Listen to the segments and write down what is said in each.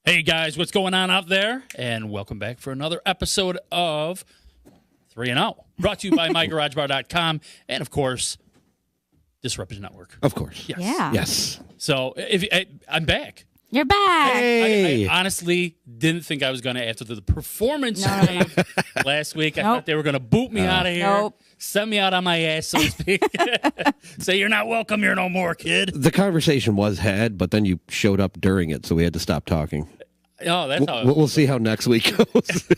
Hey guys, what's going on out there? And welcome back for another episode of 3 and Out, brought to you by MyGarageBar.com and, of course, Disruption Network. Of course. Yes. Yeah. Yes. So I'm back. You're back. Hey. I honestly didn't think I was going to after the performance I gave last week. I thought they were going to boot me out of here, Nope. send me out on my ass, so to speak. Say, you're not welcome here no more, kid. The conversation was had, but then you showed up during it, so we had to stop talking. Oh, that's how it We'll see how next week goes.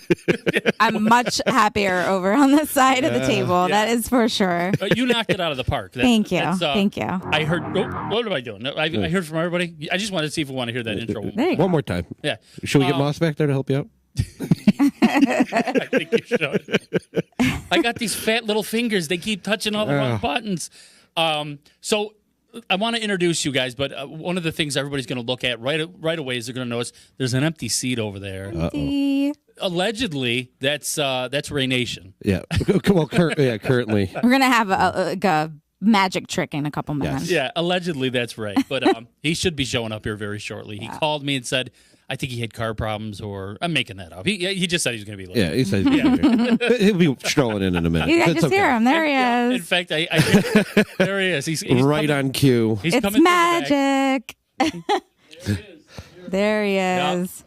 I'm much happier over on this side of the table. Yeah. That is for sure. You knocked it out of the park. Thank you. Thank you. I heard. Oh, what am I doing? I heard from everybody. I just wanted to see if we want to hear that intro. There you go. One more time. Yeah. Should we get Moss back there to help you out? I think you should. I got these fat little fingers. They keep touching all the wrong buttons. So I want to introduce you guys, but one of the things everybody's going to look at right away is they're going to notice there's an empty seat over there. See? Allegedly, that's Ray Nation. Yeah. Well, currently. We're going to have a magic trick in a couple minutes. Yeah, allegedly that's Ray, but he should be showing up here very shortly. He called me and said, I think he had car problems, or I'm making that up. He just said he was going to be late. Yeah, he says he'll be strolling in a minute. I It's just hear him. There he In is. fact, I there he is. He's right coming, on cue. He's It's coming magic. There he Yeah. is.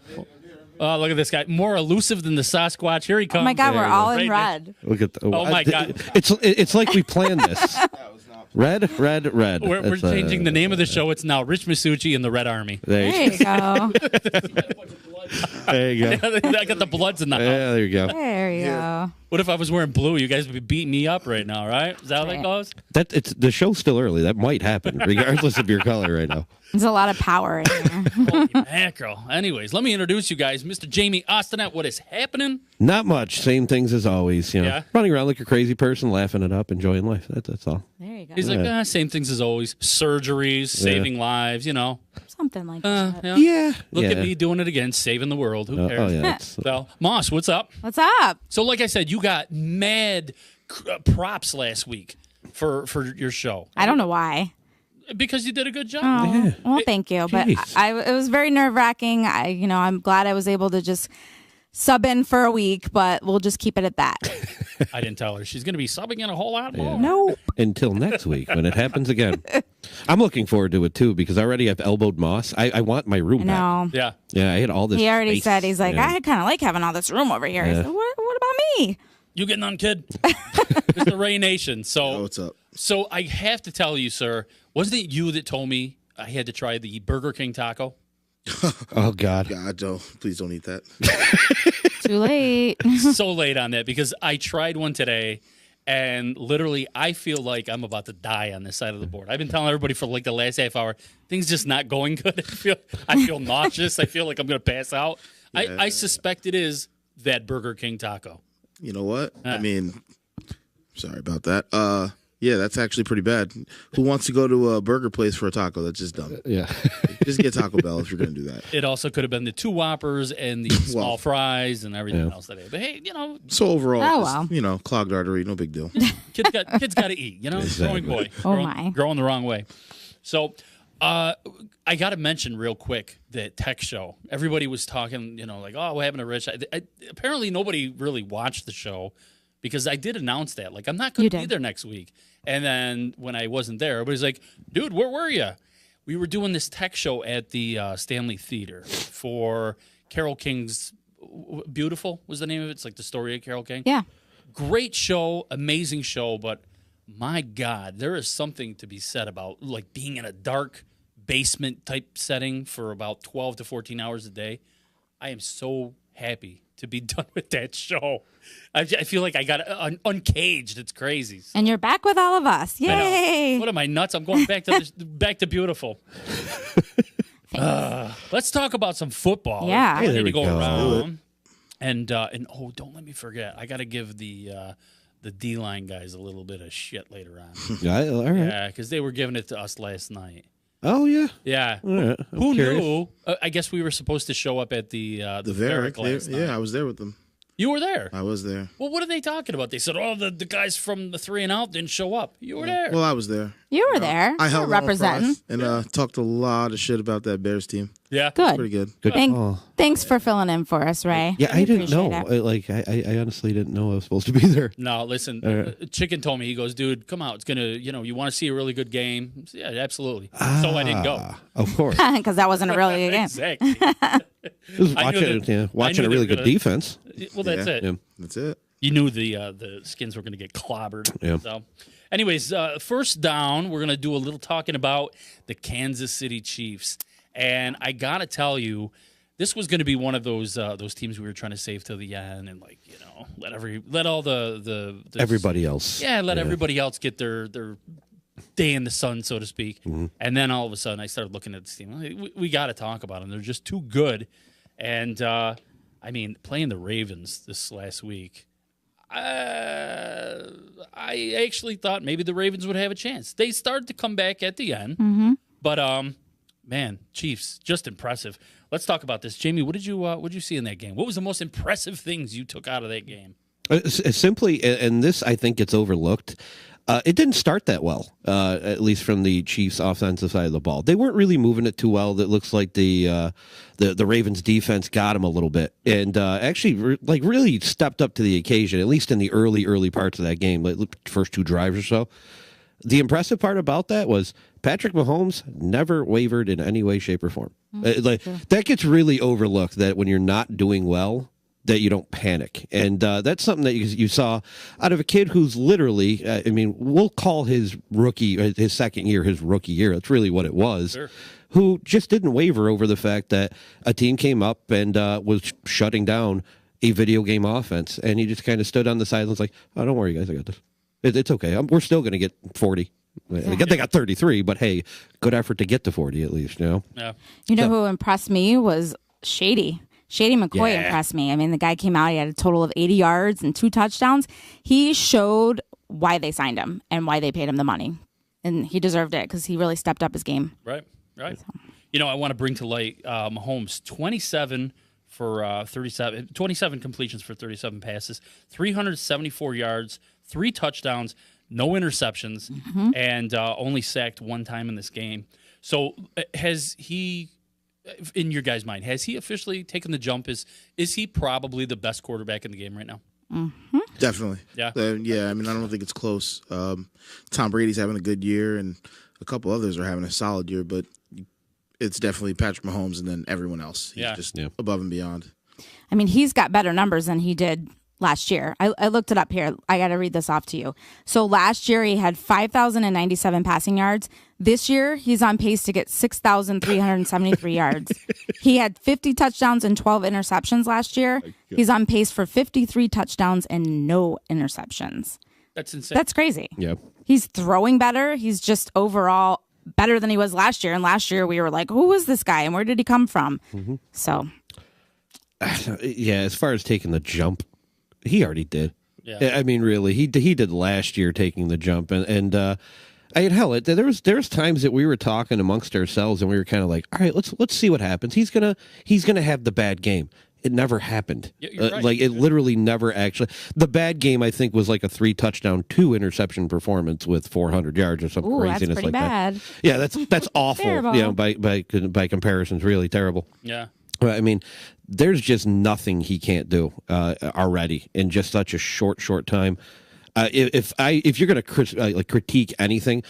Oh, look at this guy. More elusive than the Sasquatch. Here he comes. Oh my God, There we're you go. all in Right red. Look at the, Oh, my God. It's like we planned this. Red. We're That's, changing the name of the show. It's now Rich Masucci and the Red Army. There There you you go. There you go. I got the Bloods in the house. Yeah, there you go. There you go. What if I was wearing blue? You guys would be beating me up right now, right? Is that how that Right. goes? It's the show's still early. That might happen, regardless of your color right now. There's a lot of power in here. Holy mackerel. Anyways, let me introduce you guys. Mr. Jamie Ostonet, what is happening? Not much. Same things as always. You know, Yeah. running around like a crazy person, laughing it up, enjoying life. That's all. There you go. He's like, same things as always. Surgeries, saving lives, you know. Something like that. Yeah. Yeah. Look yeah. at me doing it again, saving the world. Who cares? Oh yeah. It's, So, Moss, what's up? What's up? So, like I said, you got mad props last week for your show I don't know why. because you did a good job. Oh, well, thank you. But Jeez. it was very nerve wracking. I'm glad I was able to just sub in for a week, but we'll just keep it at that. I didn't tell her she's going to be subbing in a whole lot more. Nope. until next week when it happens again. I'm looking forward to it too because I already have elbowed Moss. I want my room back. No. Yeah. Yeah, I had all this. He already space. said, he's like, Yeah. I kind of like having all this room over here. I Yeah. said, what about me? You getting on, kid? Mr. Ray Nation. So, What's up? So I have to tell you, sir, wasn't it you that told me I had to try the Burger King taco? Oh God. God, please don't eat that. Too late. So late on that because I tried one today and literally I feel like I'm about to die on this side of the board. I've been telling everybody for like the last half hour, things just not going good. I feel nauseous. I feel like I'm going to pass out. Yeah. I suspect it is that Burger King taco. You know what? I mean, sorry about that. Yeah, that's actually pretty bad. Who wants to go to a burger place for a taco? That's just dumb. Yeah. Just get Taco Bell if you're going to do that. It also could have been the 2 Whoppers and the small fries and everything else today. But hey, you know, So overall, Oh, just, well. Clogged artery, no big deal. kids got to eat. You know, Exactly. growing boy, Oh, growing, my. growing the wrong way. So, I got to mention real quick that tech show. Everybody was talking, you know, like, oh, what happened to Rich? Apparently, nobody really watched the show because I did announce that. Like, I'm not going You to be did. there next week. And then when I wasn't there, everybody's like, dude, where were you? We were doing this tech show at the Stanley Theater for Carole King's Beautiful was the name of it. It's like the story of Carole King. Yeah. Great show, amazing show, but my God, there is something to be said about like being in a dark basement type setting for about 12 to 14 hours a day. I am so happy to be done with that show. I feel like I got uncaged. It's crazy. And you're back with all of us. I know. Yay. What am I nuts? I'm going back to back to beautiful. Let's talk about some football. Yeah. We Hey, need there to we go go. around. And oh, don't let me forget. I got to give the D-line guys a little bit of shit later on. Yeah. All right. Yeah, because they were giving it to us last night. Oh yeah. Yeah. All right. I'm Who curious. knew? I guess we were supposed to show up at the The Varick Varick, last night. yeah, I was there with them. You were there. I was there. Well, what are they talking about? They said, oh, the guys from the 3 and Out didn't show up. You were there. Well, I was there. You were there. I You held were on representing. and talked a lot of shit about that Bears team. Yeah. Good. Pretty good. Good call. Thanks for filling in for us, Ray. Yeah, We I didn't know. appreciate it. I honestly didn't know I was supposed to be there. No, listen. Chicken told me, he goes, dude, come out. It's gonna, you want to see a really good game. I said, yeah, absolutely. So I didn't go. Of course. Because that wasn't a really good game. Exactly. Watching I knew that- watching I a knew really they were good gonna- defense. Well, that's Yeah. it. Yeah. That's it. You knew the Skins were going to get clobbered. Yeah. So, anyways, first down, we're going to do a little talking about the Kansas City Chiefs, and I got to tell you, this was going to be one of those teams we were trying to save till the end, and let all the Everybody else. yeah, let everybody else get their day in the sun, so to speak. Mm-hmm. And then all of a sudden, I started looking at this team. We got to talk about them. They're just too good. And I mean, playing the Ravens this last week, I actually thought maybe the Ravens would have a chance. They started to come back at the end, but man, Chiefs just impressive. Let's talk about this, Jamie. What did you see in that game? What was the most impressive things you took out of that game? Simply, and this I think gets overlooked. It didn't start that well, at least from the Chiefs' offensive side of the ball. They weren't really moving it too well. That looks like the Ravens' defense got them a little bit, and actually, really stepped up to the occasion. At least in the early parts of that game, like first two drives or so. The impressive part about that was Patrick Mahomes never wavered in any way, shape, or form. That gets really overlooked. That when you're not doing well, that you don't panic. And that's something that you saw out of a kid who's literally, we'll call his second year his rookie year. That's really what it was. Sure. Who just didn't waver over the fact that a team came up and was shutting down a video game offense. And he just kind of stood on the sidelines like, oh, don't worry, guys, I got this. It's okay. We're still going to get 40. They got 33, but hey, good effort to get to 40 at least, Yeah. You know who impressed me was Shady. Shady McCoy Yeah. impressed me. I mean, the guy came out, he had a total of 80 yards and 2 touchdowns. He showed why they signed him and why they paid him the money. And he deserved it because he really stepped up his game. Right. I want to bring to light Mahomes, 27 for 27 completions for 37 passes, 374 yards, 3 touchdowns, no interceptions, and only sacked 1 time in this game. So has he, in your guys' mind, has he officially taken the jump? Is he probably the best quarterback in the game right now? Definitely. Yeah. Yeah. I mean, I don't think it's close. Tom Brady's having a good year, and a couple others are having a solid year, but it's definitely Patrick Mahomes and then everyone else. He's just above and beyond. I mean, he's got better numbers than he did last year. I looked it up here. I got to read this off to you. So last year he had 5,097 passing yards. This year he's on pace to get 6,373 yards. He had 50 touchdowns and 12 interceptions last year. He's on pace for 53 touchdowns and no interceptions. That's insane. That's crazy. Yeah. He's throwing better. He's just overall better than he was last year. And last year we were like, who was this guy and where did he come from? So, Yeah, as far as taking the jump, he already did. Yeah. I mean, really, he did last year taking the jump, and there was times that we were talking amongst ourselves, and we were kind of like, all right, let's see what happens. He's gonna have the bad game. It never happened. You're right. Like it literally never actually. The bad game, I think, was like a 3 touchdown, 2 interception performance with 400 yards or some ooh, that's craziness pretty like bad. that. Yeah, that's awful. Terrible. You know, by comparison, it's really terrible. Yeah. I mean, there's just nothing he can't do already in just such a short time. If you're going to critique anything,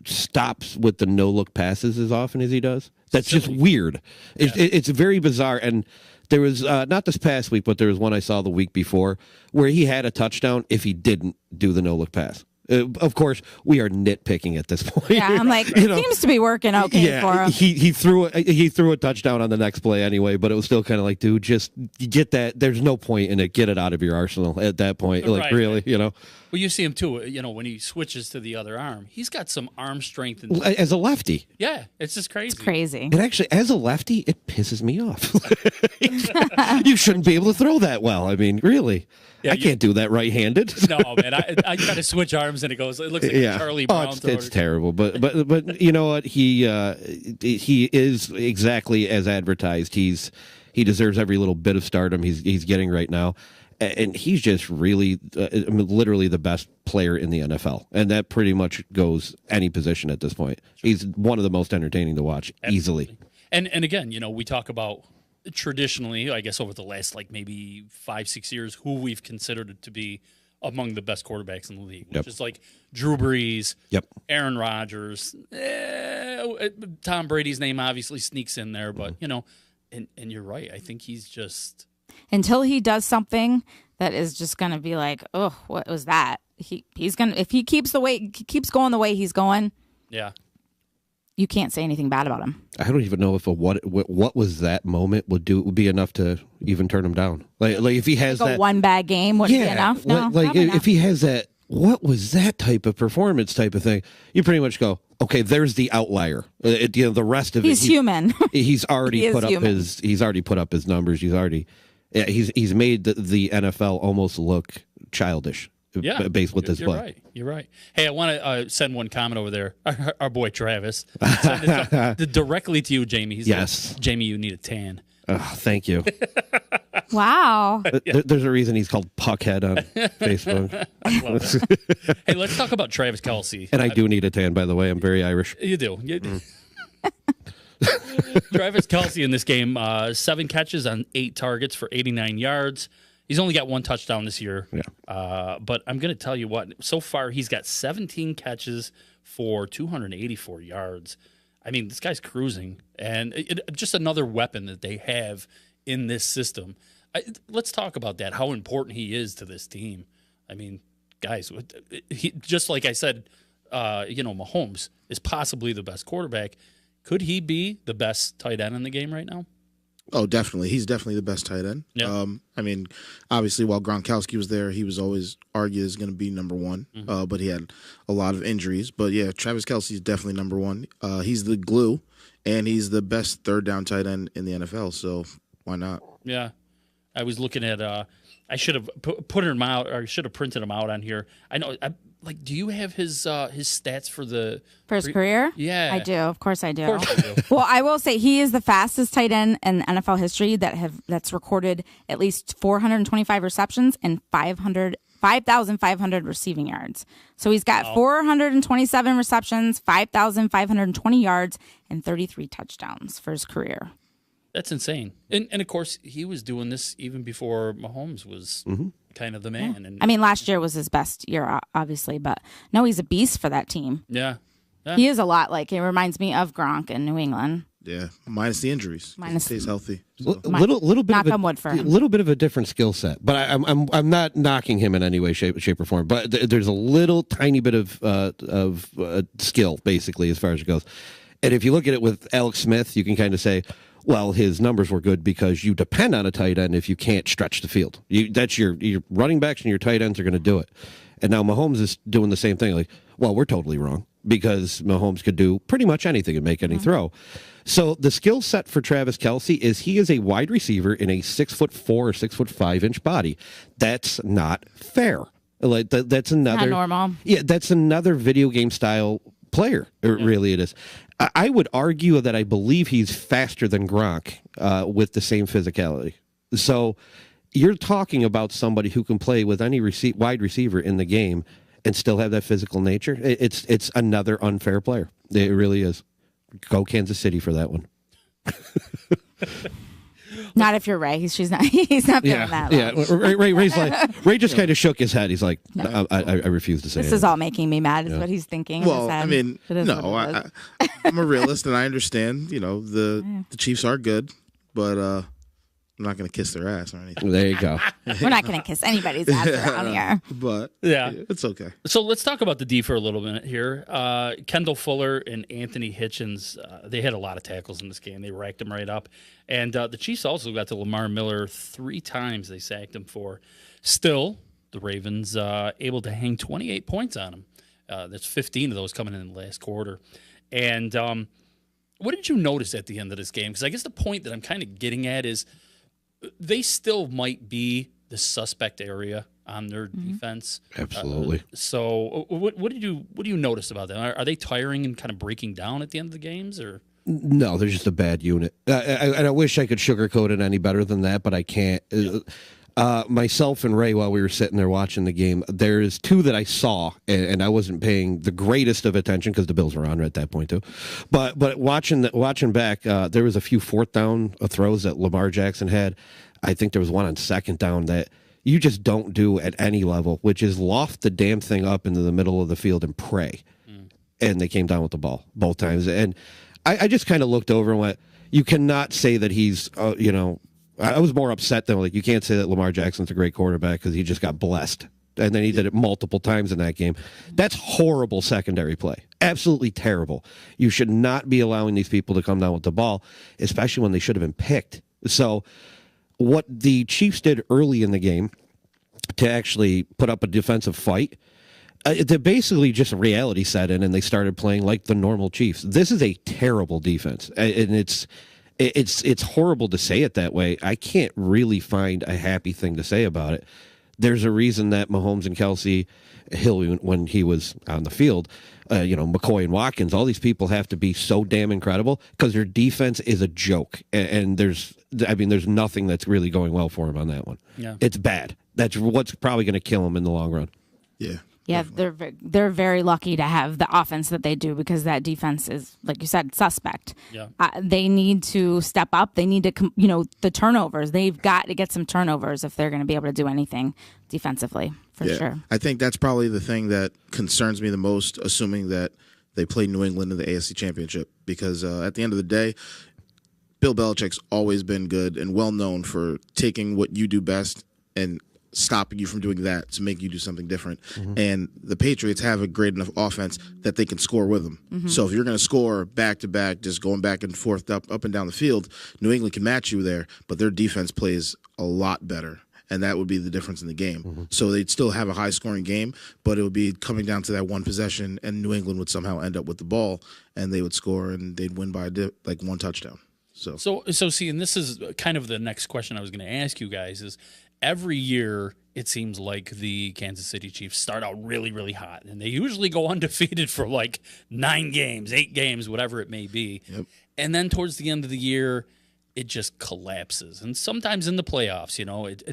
stops with the no look passes as often as he does. That's just weird. It's very bizarre. And there was not this past week, but there was one I saw the week before where he had a touchdown if he didn't do the no look pass. Of course, we are nitpicking at this point. Yeah, I'm like, it seems to be working okay for him. He threw a touchdown on the next play anyway, but it was still kind of like, dude, just get that. There's no point in it. Get it out of your arsenal at that point. Like, Right. really, you know. Well, you see him too. When he switches to the other arm, he's got some arm strength. And As a lefty, yeah, it's just crazy. It's crazy. and actually, as a lefty, it pisses me off. You shouldn't be able to throw that well. I mean, really, I can't do that right-handed. No, man, I try to switch arms and it goes. It looks like a Charlie Brown. It's terrible, but you know what? He is exactly as advertised. He deserves every little bit of stardom he's getting right now. And he's just really, literally the best player in the NFL. And that pretty much goes any position at this point. He's one of the most entertaining to watch, easily. And again, we talk about traditionally, I guess over the last maybe 5-6 years, who we've considered to be among the best quarterbacks in the league, which is like Drew Brees, Aaron Rodgers, Tom Brady's name obviously sneaks in there, but and you're right. I think he's just until he does something that is just going to be like, oh, what was that? He's gonna if he keeps going the way he's going. Yeah. You can't say anything bad about him. I don't even know if what was that moment would be enough to even turn him down. Like if he has that one bad game would be enough. No, if he has that, what was that type of performance type of thing? You pretty much go, okay, there's the outlier. The rest of he's human. He's already put up his numbers. He's made the NFL almost look childish. Yeah, based with this play. Right. You're right. Hey, I want to send one comment over there. Our boy Travis directly to you, Jamie. Yes, Jamie, you need a tan. Oh, thank you. Wow. There's a reason he's called Puckhead on Facebook. I love it. Hey, let's talk about Travis Kelce. And I do need a tan, by the way. I'm very Irish. You do. Travis Kelce in this game, 7 catches on 8 targets for 89 yards. He's only got 1 touchdown this year. Yeah. But I'm going to tell you what, so far he's got 17 catches for 284 yards. I mean, this guy's cruising. And just another weapon that they have in this system. Let's talk about that, how important he is to this team. I mean, guys, just like I said, Mahomes is possibly the best quarterback. Could he be the best tight end in the game right now? Oh, definitely. He's definitely the best tight end. Yeah. I mean, obviously, while Gronkowski was there, he was always argued as going to be number one, but he had a lot of injuries. But, yeah, Travis Kelce is definitely number one. He's the glue, and he's the best third-down tight end in the NFL, so why not? Yeah. I was looking at I should have put him out, or I should have printed him out on here. I know do you have his stats for his career? Yeah, I do. Of course, I do. Of course I do. Well, I will say he is the fastest tight end in NFL history that's recorded at least 425 receptions and 5,500 receiving yards. So he's got 427 receptions, 5,520 yards, and 33 touchdowns for his career. That's insane. And of course, he was doing this even before Mahomes was kind of the man. Yeah. And I mean, last year was his best year, obviously, but no, he's a beast for that team. Yeah. He is a lot it reminds me of Gronk in New England. Yeah, minus the injuries. He stays healthy. So. Little bit knock of on wood for him. A little bit of a different skill set, but I'm not knocking him in any way, shape or form. But there's a little tiny bit of skill, basically, as far as it goes. And if you look at it with Alex Smith, you can kind of say, well, his numbers were good because you depend on a tight end if you can't stretch the field. That's your running backs and your tight ends are going to do it. And now Mahomes is doing the same thing. Well, we're totally wrong because Mahomes could do pretty much anything and make any throw. So the skill set for Travis Kelce is he is a wide receiver in a 6'4" or 6'5" body. That's not fair. That's another not normal. Yeah, that's another video game style player. Really, it is. I would argue that I believe he's faster than Gronk with the same physicality. So you're talking about somebody who can play with any wide receiver in the game and still have that physical nature. It's another unfair player. It really is. Go Kansas City for that one. Not if you're Ray. He's not feeling that. Yeah, Ray just kind of shook his head. He's like, no. I refuse to say this anything. is all making me mad is what he's thinking. Well, I mean, no, I'm a realist and I understand, the Chiefs are good, but I'm not going to kiss their ass or anything. There you go. We're not going to kiss anybody's ass around here. But yeah, it's okay. So let's talk about the D for a little minute here. Kendall Fuller and Anthony Hitchens, they had a lot of tackles in this game. They racked them right up. And the Chiefs also got to Lamar Miller 3 times they sacked him for. Still, the Ravens able to hang 28 points on him. That's 15 of those coming in the last quarter. And what did you notice at the end of this game? Because I guess the point that I'm kind of getting at is they still might be the suspect area on their defense. Absolutely. So what do you notice about them? Are they tiring and kind of breaking down at the end of the games, or? No, they're just a bad unit. And I wish I could sugarcoat it any better than that, but I can't. Myself and Ray, while we were sitting there watching the game, there's two that I saw, and I wasn't paying the greatest of attention because the Bills were on at that point too. But watching back, there was a few fourth down throws that Lamar Jackson had. I think there was one on second down that you just don't do at any level, which is loft the damn thing up into the middle of the field and pray. And they came down with the ball both times. And I just kind of looked over and went, you cannot say that he's, I was more upset than, like, you can't say that Lamar Jackson's a great quarterback because he just got blessed. And then he did it multiple times in that game. That's horrible secondary play. Absolutely terrible. You should not be allowing these people to come down with the ball, especially when they should have been picked. So what the Chiefs did early in the game to actually put up a defensive fight, they basically just reality set in and they started playing like the normal Chiefs. This is a terrible defense, and it's horrible to say it that way. I can't really find a happy thing to say about it. There's a reason that Mahomes and Kelsey, Hill, when he was on the field, McCoy and Watkins, all these people have to be so damn incredible because their defense is a joke. And there's nothing that's really going well for him on that one. Yeah. It's bad. That's what's probably going to kill him in the long run. Yeah. Yeah, they're very lucky to have the offense that they do because that defense is, like you said, suspect. Yeah. They need to step up. They need to, the turnovers. They've got to get some turnovers if they're going to be able to do anything defensively, for sure. I think that's probably the thing that concerns me the most, assuming that they play New England in the AFC Championship, because at the end of the day, Bill Belichick's always been good and well known for taking what you do best and stopping you from doing that to make you do something different. Mm-hmm. And the Patriots have a great enough offense that they can score with them. Mm-hmm. So if you're going to score back-to-back, just going back and forth up and down the field, New England can match you there, but their defense plays a lot better. And that would be the difference in the game. Mm-hmm. So they'd still have a high-scoring game, but it would be coming down to that one possession, and New England would somehow end up with the ball, and they would score, and they'd win by one touchdown. So see, and this is kind of the next question I was going to ask you guys is, every year, it seems like the Kansas City Chiefs start out really, really hot, and they usually go undefeated for like 9 games, 8 games, whatever it may be. Yep. And then towards the end of the year, it just collapses. And sometimes in the playoffs,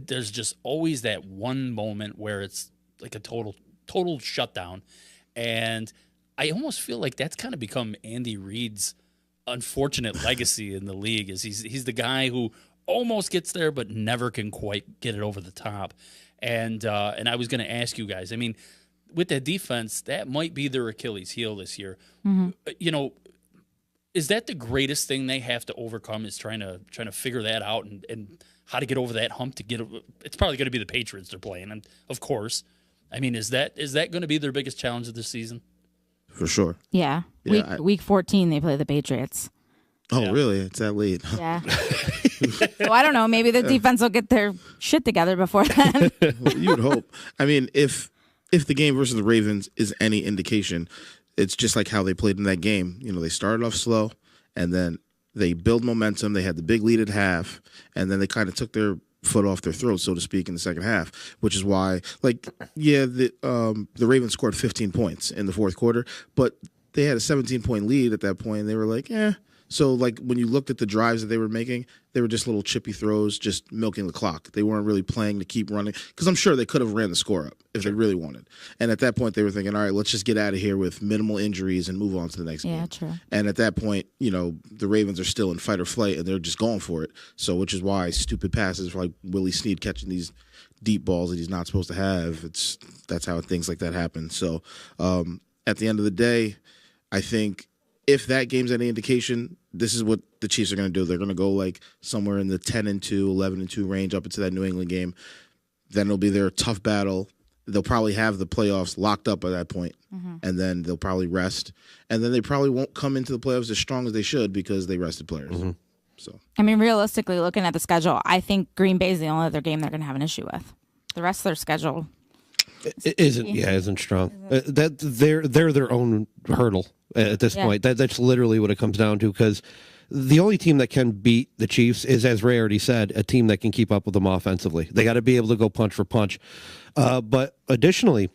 there's just always that one moment where it's like a total shutdown. And I almost feel like that's kind of become Andy Reid's unfortunate legacy in the league. Is he's the guy who almost gets there, but never can quite get it over the top. And I was going to ask you guys, I mean, with that defense, that might be their Achilles heel this year. Mm-hmm. Is that the greatest thing they have to overcome? Is trying to figure that out and how to get over that hump to get? It's probably going to be the Patriots they're playing, and of course, I mean, is that going to be their biggest challenge of this season? For sure. Yeah. Week 14, they play the Patriots. Oh, really? It's that late. Yeah. So I don't know. Maybe the defense will get their shit together before then. Well, you would hope. I mean, if the game versus the Ravens is any indication, it's just like how they played in that game. They started off slow, and then they build momentum. They had the big lead at half, and then they kind of took their foot off their throat, so to speak, in the second half, which is why, the Ravens scored 15 points in the fourth quarter, but they had a 17-point lead at that point, and they were like, eh. So, when you looked at the drives that they were making, they were just little chippy throws, just milking the clock. They weren't really playing to keep running, because I'm sure they could have ran the score up if they really wanted. And at that point, they were thinking, all right, let's just get out of here with minimal injuries and move on to the next game. Yeah, true. And at that point, the Ravens are still in fight or flight, and they're just going for it. So, which is why stupid passes like Willie Snead catching these deep balls that he's not supposed to have, that's how things like that happen. So, at the end of the day, I think if that game's any indication, this is what the Chiefs are going to do. They're going to go somewhere in the 10-2, 11-2 range up into that New England game. Then it'll be their tough battle. They'll probably have the playoffs locked up at that point, and then they'll probably rest. And then they probably won't come into the playoffs as strong as they should because they rested players. Mm-hmm. So, I mean, realistically, looking at the schedule, I think Green Bay is the only other game they're going to have an issue with. The rest of their schedule isn't strong. That they're their own hurdle at this point. That's literally what it comes down to, because the only team that can beat the Chiefs is, as Ray already said, a team that can keep up with them offensively. They got to be able to go punch for punch. But additionally,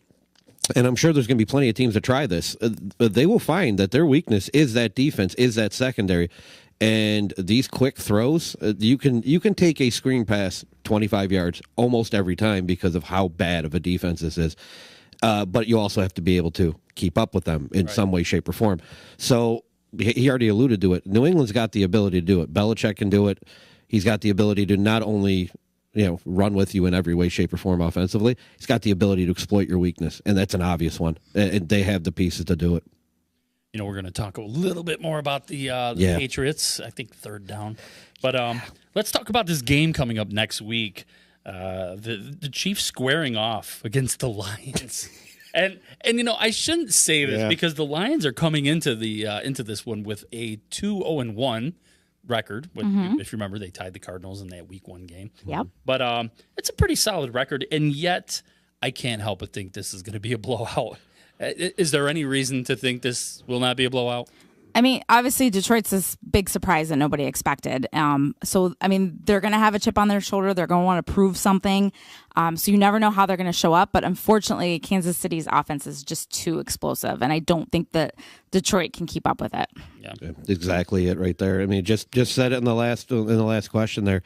and I'm sure there's going to be plenty of teams that try this, they will find that their weakness is that defense, is that secondary. And these quick throws, you can take a screen pass 25 yards almost every time because of how bad of a defense this is. But you also have to be able to keep up with them in some way, shape, or form. So he already alluded to it. New England's got the ability to do it. Belichick can do it. He's got the ability to not only run with you in every way, shape, or form offensively. He's got the ability to exploit your weakness, and that's an obvious one. And they have the pieces to do it. We're going to talk a little bit more about the Patriots. I think third down. But let's talk about this game coming up next week. The Chiefs squaring off against the Lions. And I shouldn't say this because the Lions are coming into this one with a 2-0-1 record. If you remember, they tied the Cardinals in that Week 1 game. Yep. But it's a pretty solid record, and yet I can't help but think this is going to be a blowout. Is there any reason to think this will not be a blowout? I mean, obviously, Detroit's this big surprise that nobody expected. So, I mean, they're going to have a chip on their shoulder. They're going to want to prove something. So you never know how they're going to show up. But unfortunately, Kansas City's offense is just too explosive, and I don't think that Detroit can keep up with it. Yeah, exactly it right there. I mean, just said it in the last question there.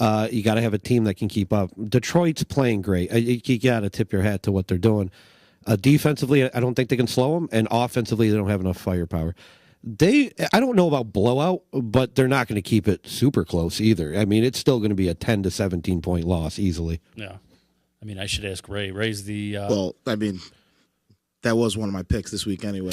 You got to have a team that can keep up. Detroit's playing great. You got to tip your hat to what they're doing. Defensively, I don't think they can slow them, and offensively, they don't have enough firepower. I don't know about blowout, but they're not going to keep it super close either. I mean, it's still going to be a 10 to 17 point loss easily. Yeah. I mean, I should ask Ray. Ray's the. Well, I mean, that was one of my picks this week anyway.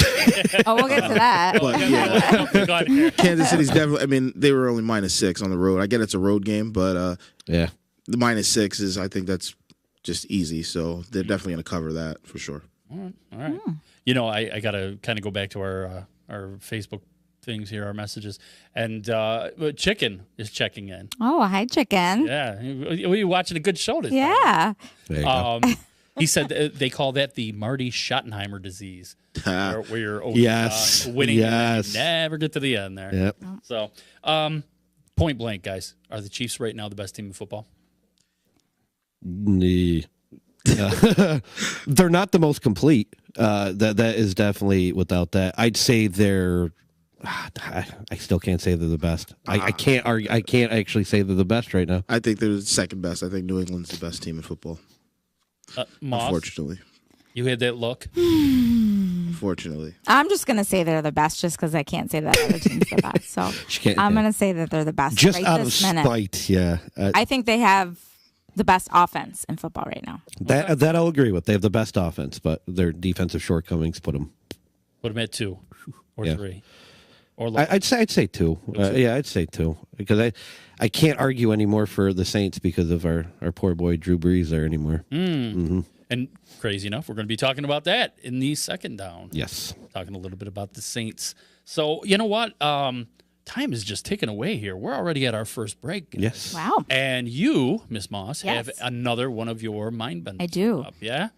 We'll get to that. But yeah, Kansas City's definitely. I mean, they were only -6 on the road. I get it's a road game, but the -6 is. I think that's just easy. So they're definitely going to cover that for sure. All right. I got to kind of go back to our Facebook things here, our messages, and Chicken is checking in. Oh, hi, Chicken. Yeah, we watching a good show today. Yeah. There you go. He said they call that the Marty Schottenheimer disease, where you're winning and you never get to the end there. Yep. So, point blank, guys, are the Chiefs right now the best team in football? They're not the most complete. That is definitely without that. I'd say they're. I still can't say they're the best. I can't argue. I can't actually say they're the best right now. I think they're the second best. I think New England's the best team in football. Moss, unfortunately, you had that look. Unfortunately, I'm just going to say they're the best just because I can't say that other team's the best. So I'm going to say that they're the best. Just right out this of minute. spite, yeah. I think they have the best offense in football right now. That I'll agree with. They have the best offense, but their defensive shortcomings put them at 2 or 3. Or I'd say 2. I'd say 2 because I can't argue anymore for the Saints because of our poor boy Drew Brees there anymore. Mm-hmm. And crazy enough, we're going to be talking about that in the second down. Yes, talking a little bit about the Saints. So you know what? Time is just ticking away here. We're already at our first break. Yes. Wow. And you, Miss Moss, Yes. have another one of your mind benders. I do. Up, yeah.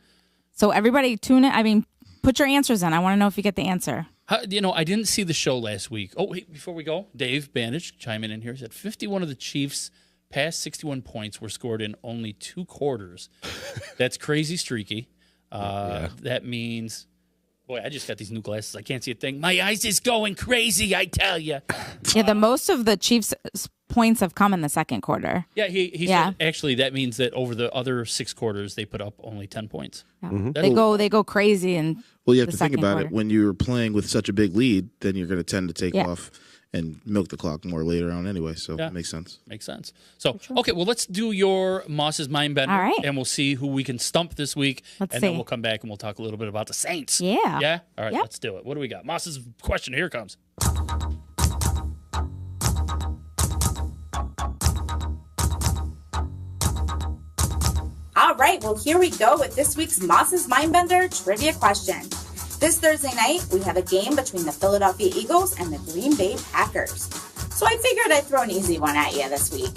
So everybody tune in. I mean, put your answers in. I want to know if you get the answer. I didn't see the show last week. Oh, wait, before we go, Dave Bandage chiming in here said 51 of the Chiefs' past 61 points were scored in only 2 quarters. That's crazy streaky. That means, boy, I just got these new glasses. I can't see a thing. My eyes is going crazy, I tell you. Yeah, the most of the Chiefs' points have come in the second quarter. Yeah, he said actually that means that over the other 6 quarters they put up only 10 points. Yeah. Mm-hmm. They go crazy and. Well, you have to think about it. When you're playing with such a big lead, then you're going to tend to take off and milk the clock more later on anyway. So it makes sense. Makes sense. So, okay, well, let's do your Moss's Mind Bender. All right. And we'll see who we can stump this week. Let's Then see. we'll come back and we'll talk a little bit about the Saints. Yeah. Yeah? All right, Yep. let's do it. What do we got? Moss's question. Here it comes. All right, well, here we go with this week's Moss's Mindbender trivia question. This Thursday night, we have a game between the Philadelphia Eagles and the Green Bay Packers. So I figured I'd throw an easy one at you this week.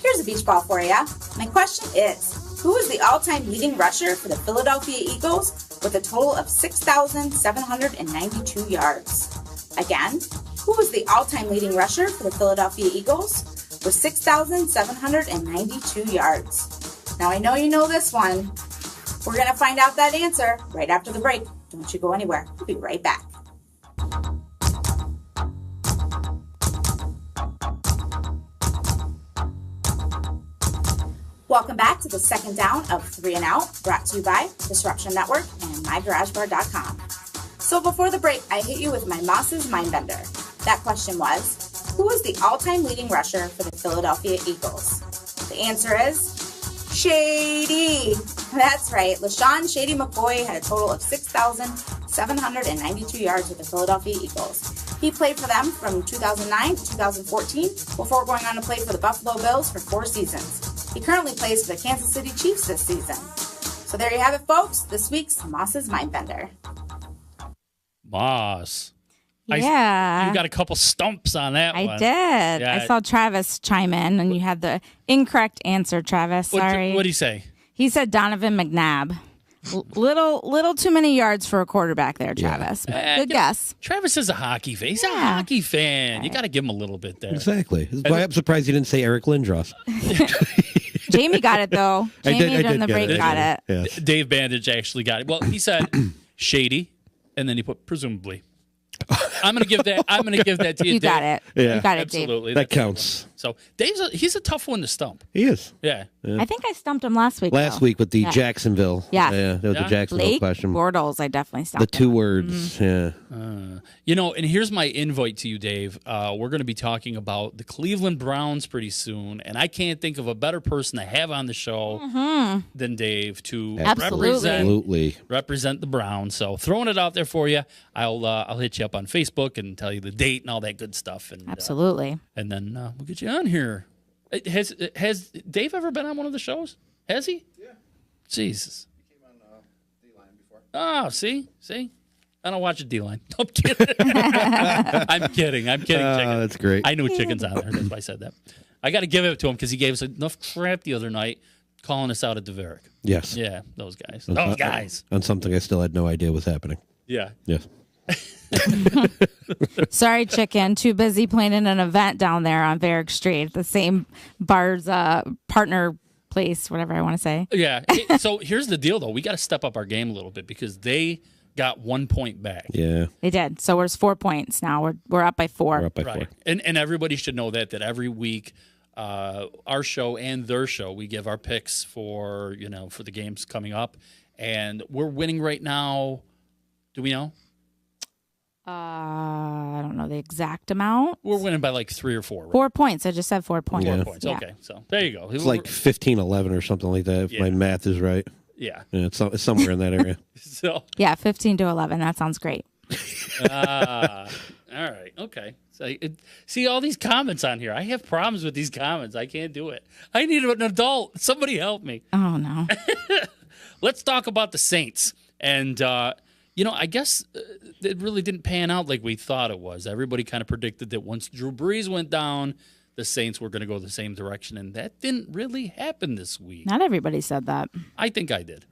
Here's a beach ball for you. My question is, who is the all-time leading rusher for the Philadelphia Eagles with a total of 6,792 yards? Again, who is the all-time leading rusher for the Philadelphia Eagles with 6,792 yards? Now, I know you know this one. We're going to find out that answer right after the break. Don't you go anywhere. We'll be right back. Welcome back to the second down of 3 and Out, brought to you by Disruption Network and MyGarageBar.com. So before the break, I hit you with my Moss's Mindbender. That question was, who is the all-time leading rusher for the Philadelphia Eagles? The answer is Shady. That's right. LaShawn Shady McCoy had a total of 6,792 yards with the Philadelphia Eagles. He played for them from 2009 to 2014 before going on to play for the Buffalo Bills for 4 seasons. He currently plays for the Kansas City Chiefs this season. So there you have it, folks. This week's Moss's Mindbender. Moss. Yeah. You got a couple stumps on that one. I did. Yeah. I saw Travis chime in, and you had the incorrect answer, Travis. Sorry. What did he say? He said Donovan McNabb. Little too many yards for a quarterback there, Travis. But good guess. Travis is a hockey fan. He's a Yeah. hockey fan. You got to give him a little bit there. Exactly. That's why I'm surprised you didn't say Eric Lindros. Jamie got it, though. I Jamie did during the get break it. got it. Yes. Dave Bandage actually got it. Well, he said Shady, and then he put presumably. I'm gonna give that. I'm gonna give that to you. You Dave. got it. Yeah. You got it, Dave. Absolutely, That counts. So he's a tough one to stump. He is. Yeah. I think I stumped him last week. Last though. week with the Yeah. Jacksonville. Yeah. That was Yeah. the Jacksonville Blake question. Bortles, I definitely The stumped 2 him. words. Yeah. You know, and here's my invite to you, Dave. We're going to be talking about the Cleveland Browns pretty soon, and I can't think of a better person to have on the show than Dave to Absolutely. represent the Browns. So throwing it out there for you. I'll hit you up on Facebook and tell you the date and all that good stuff. And Absolutely. and then we'll get you on here. Has Dave ever been on one of the shows? Has he? Yeah. Jesus. He came on D-Line before. Oh, see? I don't watch a D-Line. I'm kidding. I'm kidding. Chicken. That's great. I know Chicken's on there. That's why I said that. I got to give it to him because he gave us enough crap the other night calling us out at Deverick. Yes. Yeah, those guys. On something I still had no idea was happening. Yeah. Yes. Sorry, Chicken. Too busy playing in an event down there on Varick Street, the same bar's partner place, whatever I want to say. Yeah. So here's the deal, though. We got to step up our game a little bit because they got 1 point back. Yeah. They did. So it's 4 points now. We're up by 4. We're up by Right. 4. And everybody should know that every week, our show and their show, we give our picks for the games coming up, and we're winning right now. Do we know? I don't know the exact amount. We're winning by like 3 or 4. Right? 4 points. I just said 4 points. 4 Yeah. points. Yeah. Okay, so there you go. It's like 15-11 or something like that, if my math is right. Yeah. Yeah, it's somewhere in that area. So Yeah, 15-11. That sounds great. all right. Okay. So see all these comments on here. I have problems with these comments. I can't do it. I need an adult. Somebody help me. Oh, no. Let's talk about the Saints. And, I guess it really didn't pan out like we thought it was. Everybody kind of predicted that once Drew Brees went down, the Saints were going to go the same direction. And that didn't really happen this week. Not everybody said that. I think I did.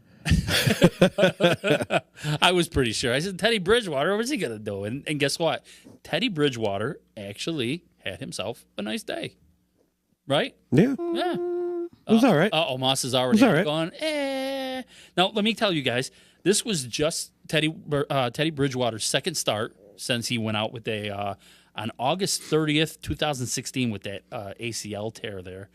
I was pretty sure. I said, Teddy Bridgewater, what's he going to do? And guess what? Teddy Bridgewater actually had himself a nice day. Right? Yeah. Yeah. It was all right. Moss is already all right. going, Now, let me tell you guys, this was just Teddy Bridgewater's second start since he went out with on August 30th, 2016 with that ACL tear there.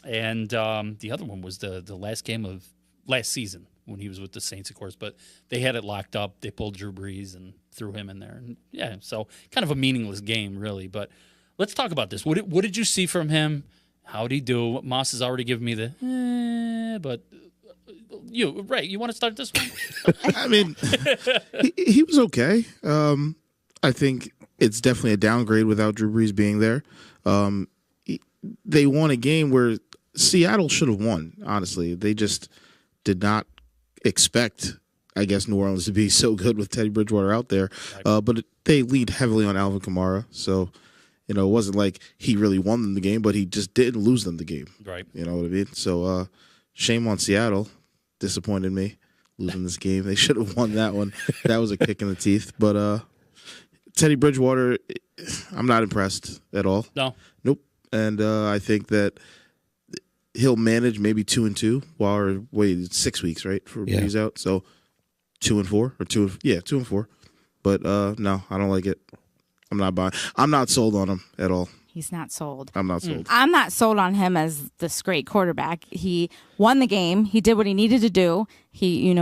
And the other one was the last game of last season when he was with the Saints, of course. But they had it locked up. They pulled Drew Brees and threw him in there. And yeah, so kind of a meaningless game, really. But let's talk about this. What did you see from him? How'd he do? Moss has already given me the, but you want to start this one? I mean, he was okay. I think it's definitely a downgrade without Drew Brees being there. They won a game where Seattle should have won, honestly. They just did not expect, I guess, New Orleans to be so good with Teddy Bridgewater out there. But they lead heavily on Alvin Kamara. So, it wasn't like he really won them the game, but he just didn't lose them the game. Right. You know what I mean? So, shame on Seattle. Disappointed me losing this game. They should have won that one. That was a kick in the teeth. But Teddy Bridgewater, I'm not impressed at all. No. Nope. And I think that he'll manage maybe 2-2 while it's 6 weeks, right? For Brees out. So 2-4 or 2-4. But no, I don't like it. I'm not buying. I'm not sold on him at all. He's not sold. I'm not sold. I'm not sold on him as this great quarterback. He won the game. He did what he needed to do. He,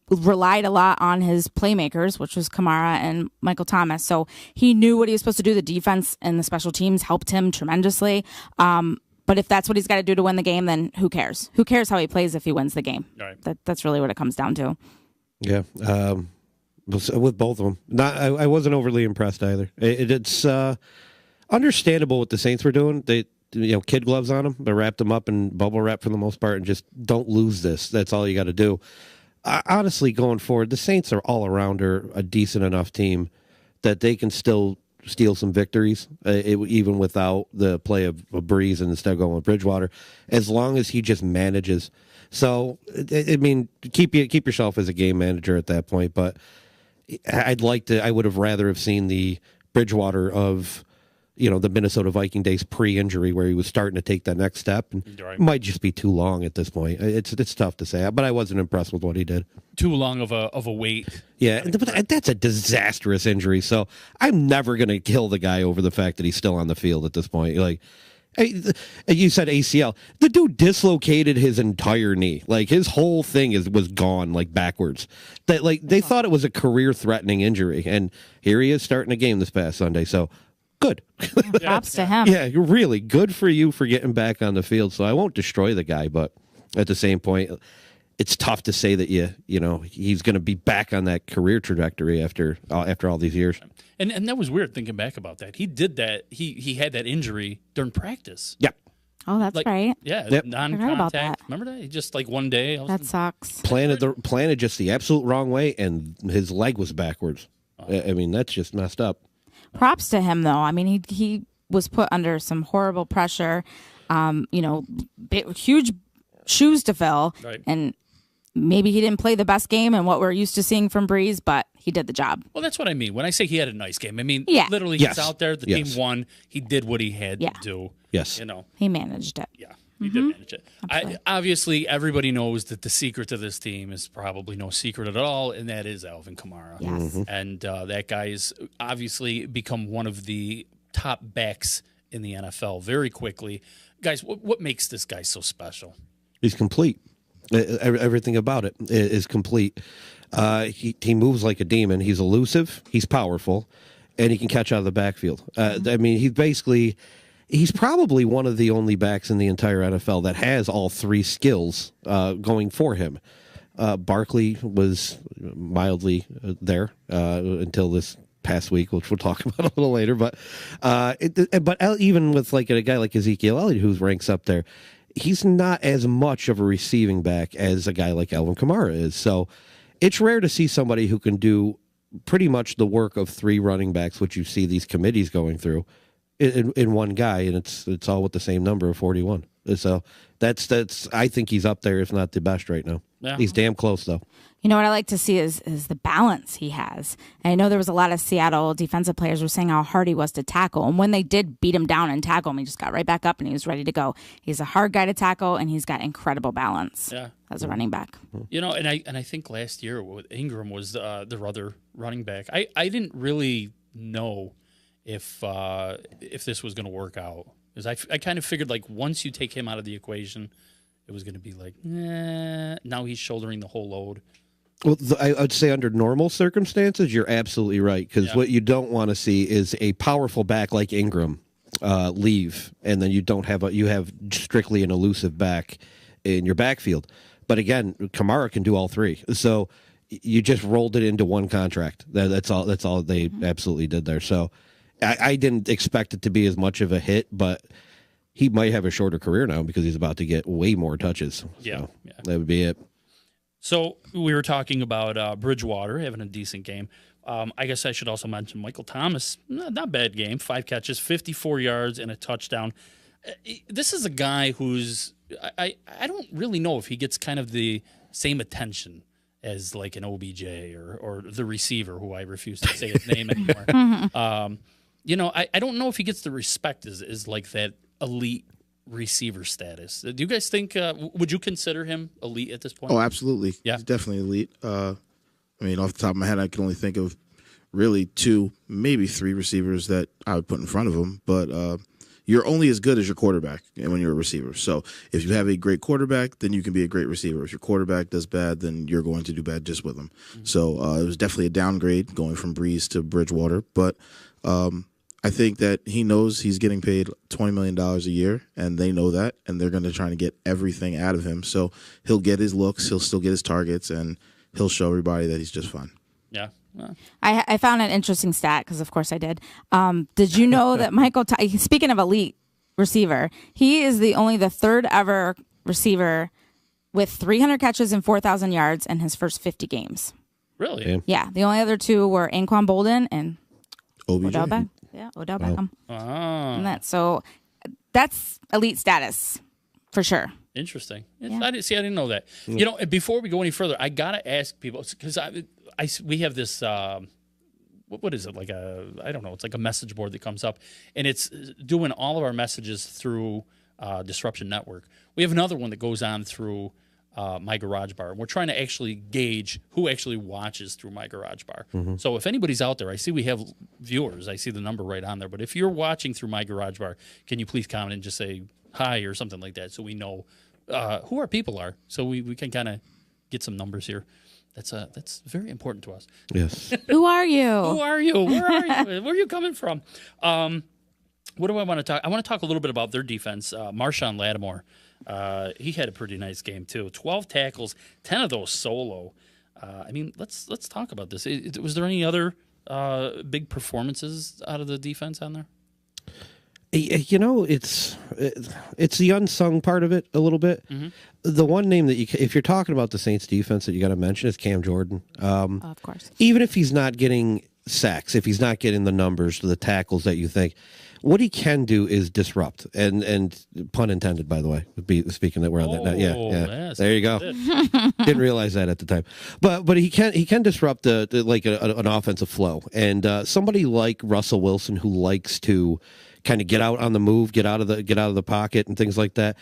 relied a lot on his playmakers, which was Kamara and Michael Thomas. So he knew what he was supposed to do. The defense and the special teams helped him tremendously. But if that's what he's got to do to win the game, then who cares? Who cares how he plays if he wins the game? Right. That's really what it comes down to. Yeah. With both of them. I wasn't overly impressed either. It's understandable what the Saints were doing. They, kid gloves on them. They wrapped them up in bubble wrap for the most part and just don't lose this. That's all you got to do. Honestly, going forward, the Saints are all around a decent enough team that they can still steal some victories, even without the play of Breeze and instead going with Bridgewater, as long as he just manages. So, I mean, keep yourself as a game manager at that point. But I would have rather have seen the Bridgewater of, the Minnesota Viking days pre-injury where he was starting to take that next step. And Right. it might just be too long at this point. It's tough to say, but I wasn't impressed with what he did. Too long of a wait. Yeah, but that's a disastrous injury. So I'm never going to kill the guy over the fact that he's still on the field at this point. Like, you said ACL. The dude dislocated his entire knee. Like, his whole thing was gone, like, backwards. They thought it was a career-threatening injury, and here he is starting a game this past Sunday. So, good. Props to him. Yeah, really good for you for getting back on the field. So I won't destroy the guy, but at the same point, it's tough to say that he's going to be back on that career trajectory after all these years. And that was weird thinking back about that. He did that. He had that injury during practice. Yeah. Oh, that's right. Yeah, Yep. Forgot about non-contact. that. Remember that? He just like one day. That sucks. Planted just the absolute wrong way, and his leg was backwards. I mean, that's just messed up. Props to him, though. I mean, he was put under some horrible pressure, huge shoes to fill, Right. and maybe he didn't play the best game and what we're used to seeing from Breeze, but he did the job. Well, that's what I mean when I say he had a nice game. I mean, Yeah. literally, Yes. he's out there. The Yes. team won. He did what he had Yeah. to do. Yes. He managed it. Yeah, he did manage it. Obviously, everybody knows that the secret to this team is probably no secret at all, and that is Alvin Kamara. Yes. And that guy has obviously become one of the top backs in the NFL very quickly. Guys, what makes this guy so special? He's complete. Everything about it is complete. He moves like a demon. He's elusive. He's powerful, and he can catch out of the backfield. I mean, he's probably one of the only backs in the entire NFL that has all three skills going for him. Barkley was mildly there until this past week, which we'll talk about a little later. But even with like a guy like Ezekiel Elliott, who ranks up there, he's not as much of a receiving back as a guy like Alvin Kamara is. So it's rare to see somebody who can do pretty much the work of three running backs, which you see these committees going through, in one guy, and it's all with the same number of 41. So that's I think he's up there, if not the best right now. Yeah. He's damn close though. You know what I like to see is the balance he has. And I know there was a lot of Seattle defensive players were saying how hard he was to tackle. And when they did beat him down and tackle him, he just got right back up and he was ready to go. He's a hard guy to tackle, and he's got incredible balance as a running back. And I think last year with Ingram was the other running back. I didn't really know if this was going to work out, because I kind of figured like once you take him out of the equation, it was going to be like, now he's shouldering the whole load. Well, I'd say under normal circumstances, you're absolutely right, because what you don't want to see is a powerful back like Ingram leave, and then you have strictly an elusive back in your backfield. But again, Kamara can do all three, so you just rolled it into one contract. That's all. That's all they absolutely did there. So I didn't expect it to be as much of a hit, but he might have a shorter career now because he's about to get way more touches. Yeah, So that would be it. So we were talking about Bridgewater having a decent game. I guess I should also mention Michael Thomas. Not bad game. 5 catches, 54 yards, and a touchdown. This is a guy who's I don't really know if he gets kind of the same attention as like an OBJ or the receiver, who I refuse to say his name anymore. I don't know if he gets the respect as like that elite receiver status. Do you guys think? Would you consider him elite at this point? Oh, absolutely. Yeah. He's definitely elite. I mean, off the top of my head, I can only think of really 2, maybe 3 receivers that I would put in front of him. But you're only as good as your quarterback when you're a receiver. So if you have a great quarterback, then you can be a great receiver. If your quarterback does bad, then you're going to do bad just with him. So it was definitely a downgrade going from Breeze to Bridgewater. But I think that he knows he's getting paid $20 million a year, and they know that, and they're going to try to get everything out of him. So he'll get his looks, he'll still get his targets, and he'll show everybody that he's just fine. Yeah. Well, I found an interesting stat because, of course, I did. Did you know that speaking of elite receiver, he is only the third ever receiver with 300 catches and 4,000 yards in his first 50 games. really? Yeah, the only other two were Anquan Bolden and OBJ. Odell Beckham. Oh, So that's elite status for sure. interesting. Yeah. I didn't know that. You know, before we go any further, I gotta ask people because we have this. What is it like I don't know. It's like a message board that comes up, and it's doing all of our messages through Disruption Network. We have another one that goes on through My Garage Bar. We're trying to actually gauge who actually watches through My Garage Bar. So if anybody's out there, I see we have viewers. I see the number right on there. But if you're watching through My Garage Bar, can you please comment and just say hi or something like that so we know who our people are, so we can kind of get some numbers here. That's very important to us. Yes. Who are you? Who are you? Where are you? Where are you coming from? What do I want to talk? I want to talk a little bit about their defense. Marshawn Lattimore, he had a pretty nice game too. 12 tackles, 10 of those solo. I mean, let's talk about this. Was there any other big performances out of the defense on there? You know, it's the unsung part of it a little bit. The one name that if you're talking about the Saints defense that you got to mention is Cam Jordan. Of course. Even if he's not getting sacks, if he's not getting the numbers, the tackles that you think, what he can do is disrupt. And pun intended, by the way. Speaking that we're on that now. Yeah. Yes, There you go. Didn't realize that at the time, but he can disrupt an offensive flow. And somebody like Russell Wilson who likes to kind of get out on the move, get out of the pocket, and things like that.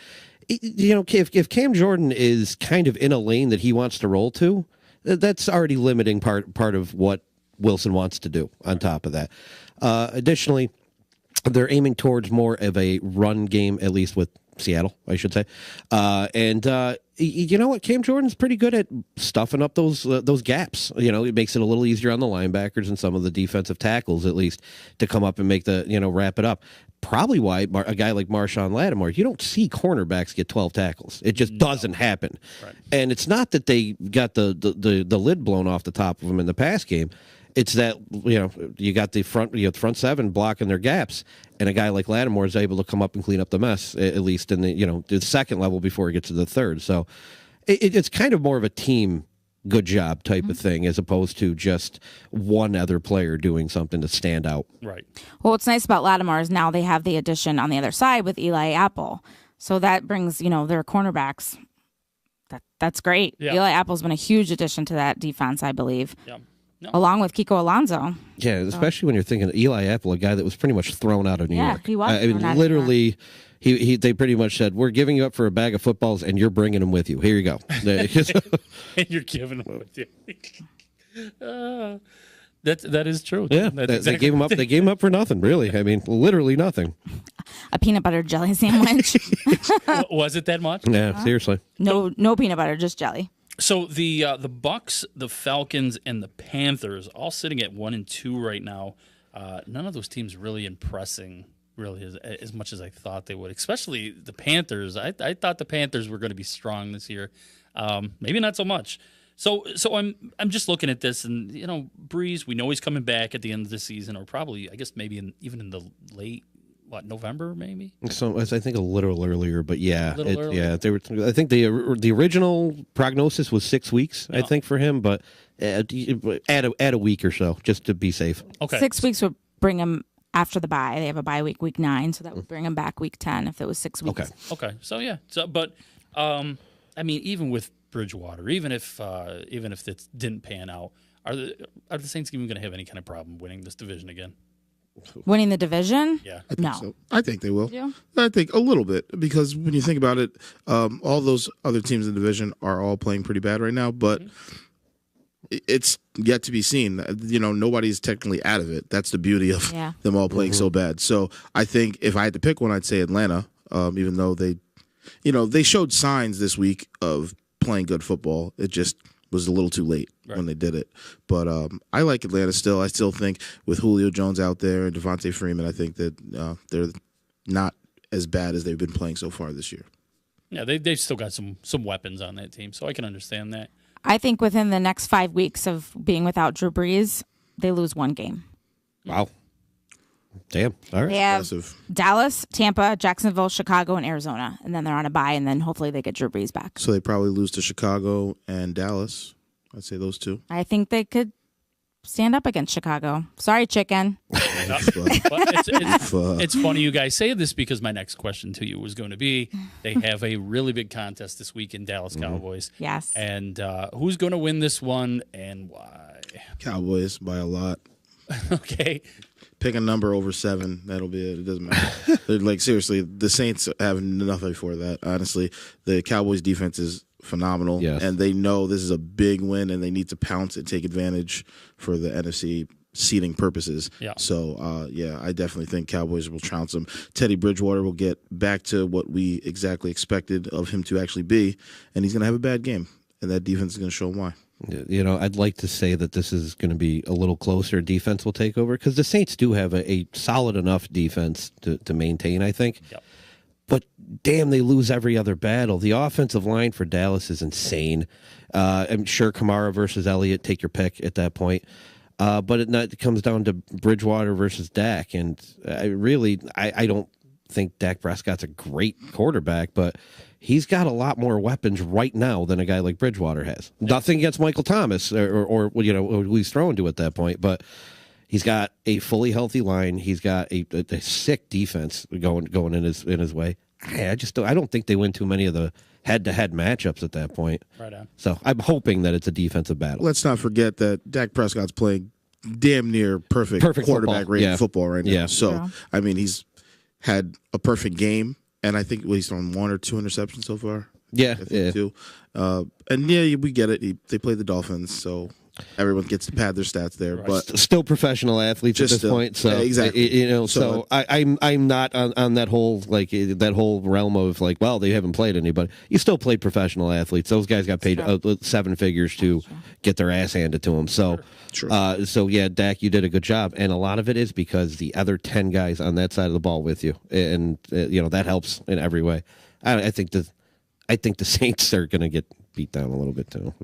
You know, if Cam Jordan is kind of in a lane that he wants to roll to, that's already limiting part of what Wilson wants to do. On top of that, additionally, they're aiming towards more of a run game, at least with Seattle, I should say. You know what? Cam Jordan's pretty good at stuffing up those gaps. You know, it makes it a little easier on the linebackers and some of the defensive tackles, at least, to come up and make wrap it up. Probably why a guy like Marshawn Lattimore, you don't see cornerbacks get 12 tackles. It just doesn't happen. Right. And it's not that they got the lid blown off the top of them in the pass game. It's that, you know, you got the front seven blocking their gaps, and a guy like Lattimore is able to come up and clean up the mess, at least in the second level before he gets to the third. So it's kind of more of a team good job type of thing, as opposed to just one other player doing something to stand out. Right. Well, what's nice about Lattimore is now they have the addition on the other side with Eli Apple. So that brings, their cornerbacks. That's great. Yeah. Eli Apple's been a huge addition to that defense, I believe. Yeah. No. Along with Kiko Alonso. Yeah, especially when you're thinking of Eli Apple, a guy that was pretty much thrown out of New York. Yeah, he was. I mean, literally, they pretty much said, "We're giving you up for a bag of footballs, and you're bringing them with you. Here you go." And you're giving them with you. That is true. Yeah, That's they exactly gave him up. They gave him up for nothing. Really, I mean, literally nothing. A peanut butter jelly sandwich. Was it that much? Yeah, seriously. No peanut butter, just jelly. So the Bucks, the Falcons, and the Panthers all sitting at 1-2 right now. None of those teams really impressing, really as much as I thought they would. Especially the Panthers. I thought the Panthers were going to be strong this year. Maybe not so much. So I'm just looking at this, and Breeze. We know he's coming back at the end of the season, or probably I guess maybe even in the late. November maybe? So I think a little earlier, but yeah, earlier? Yeah. They were. I think the original prognosis was 6 weeks. I think for him, but add a week or so just to be safe. Okay, 6 weeks would bring him after the bye. They have a bye week 9, so that would bring him back week 10 if it was 6 weeks. Okay. So yeah. But I mean, even with Bridgewater, even if it didn't pan out, are the Saints even going to have any kind of problem winning this division again? Winning the division? Yeah. I think No. so. I think they will. Yeah. I think a little bit, because when you think about it, all those other teams in the division are all playing pretty bad right now. But It's yet to be seen. Nobody's technically out of it. That's the beauty of them all playing so bad. So I think if I had to pick one, I'd say Atlanta. Even though they showed signs this week of playing good football, it just was a little too late when they did it. But I like Atlanta still. I still think with Julio Jones out there and Devontae Freeman, I think that they're not as bad as they've been playing so far this year. Yeah, they've still got some weapons on that team, so I can understand that. I think within the next 5 weeks of being without Drew Brees, they lose one game. Wow. Damn. All right. They have Impressive. Dallas, Tampa, Jacksonville, Chicago, and Arizona. And then they're on a bye, and then hopefully they get Drew Brees back. So they probably lose to Chicago and Dallas. I'd say those two. I think they could stand up against Chicago. Sorry, chicken. But it's funny you guys say this because my next question to you was going to be, they have a really big contest this week in Dallas Cowboys. Yes. And who's going to win this one and why? Cowboys by a lot. Okay. Pick a number over 7. That'll be it. It doesn't matter. Like, seriously, the Saints have nothing for that. Honestly, the Cowboys' defense is phenomenal. Yes. And they know this is a big win, and they need to pounce and take advantage for the NFC seeding purposes. Yeah. So, I definitely think Cowboys will trounce them. Teddy Bridgewater will get back to what we exactly expected of him to actually be, and he's going to have a bad game, and that defense is going to show him why. I'd like to say that this is going to be a little closer. Defense will take over because the Saints do have a solid enough defense to maintain, I think. Yep. But damn, they lose every other battle. The offensive line for Dallas is insane. I'm sure Kamara versus Elliott, take your pick at that point. But it comes down to Bridgewater versus Dak. And I don't think Dak Prescott's a great quarterback, but he's got a lot more weapons right now than a guy like Bridgewater has. Nothing against Michael Thomas or who he's thrown to at that point, but he's got a fully healthy line. He's got a sick defense going in his way. I don't think they win too many of the head-to-head matchups at that point. Right on. So I'm hoping that it's a defensive battle. Let's not forget that Dak Prescott's playing damn near perfect quarterback rated football right now. Yeah. So, I mean, he's had a perfect game, and I think he's thrown 1 or 2 interceptions so far. Yeah, I think 2. We get it. They play the Dolphins, so everyone gets to pad their stats there. Right. But Still professional athletes at this point. So exactly. So I'm not on that whole realm of like, well, they haven't played anybody. You still play professional athletes. Those guys got paid 7 figures to get their ass handed to them. So, Dak, you did a good job, and a lot of it is because the other 10 guys on that side of the ball with you, and that helps in every way. I think the Saints are going to get beat down a little bit too.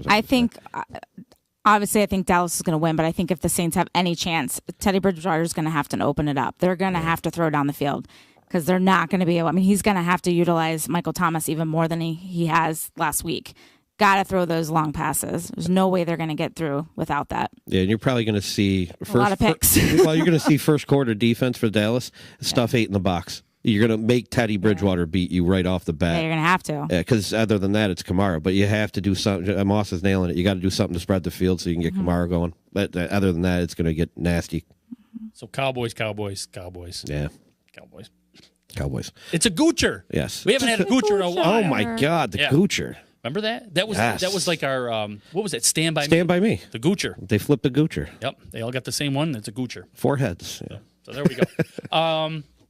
Obviously, I think Dallas is going to win, but I think if the Saints have any chance, Teddy Bridgewater is going to have to open it up. They're going to have to throw down the field because they're not going to be able. I mean, he's going to have to utilize Michael Thomas even more than he has last week. Got to throw those long passes. There's no way they're going to get through without that. Yeah, and you're probably going to see a lot of picks. You're going to see first quarter defense for Dallas stuff 8 in the box. You're going to make Teddy Bridgewater beat you right off the bat. Yeah, you're going to have to. Because other than that, it's Kamara. But you have to do something. Moss is nailing it. You got to do something to spread the field so you can get Kamara going. But other than that, it's going to get nasty. So Cowboys. Yeah. Cowboys. It's a goocher. Yes. We haven't had a goocher in a while. Oh, my God. The goocher. Remember that? That was like our, what was it? Stand By Me? Stand By Me. The goocher. They flipped the goocher. Yep. They all got the same one. It's a goocher. 4 heads. Yeah. So there we go.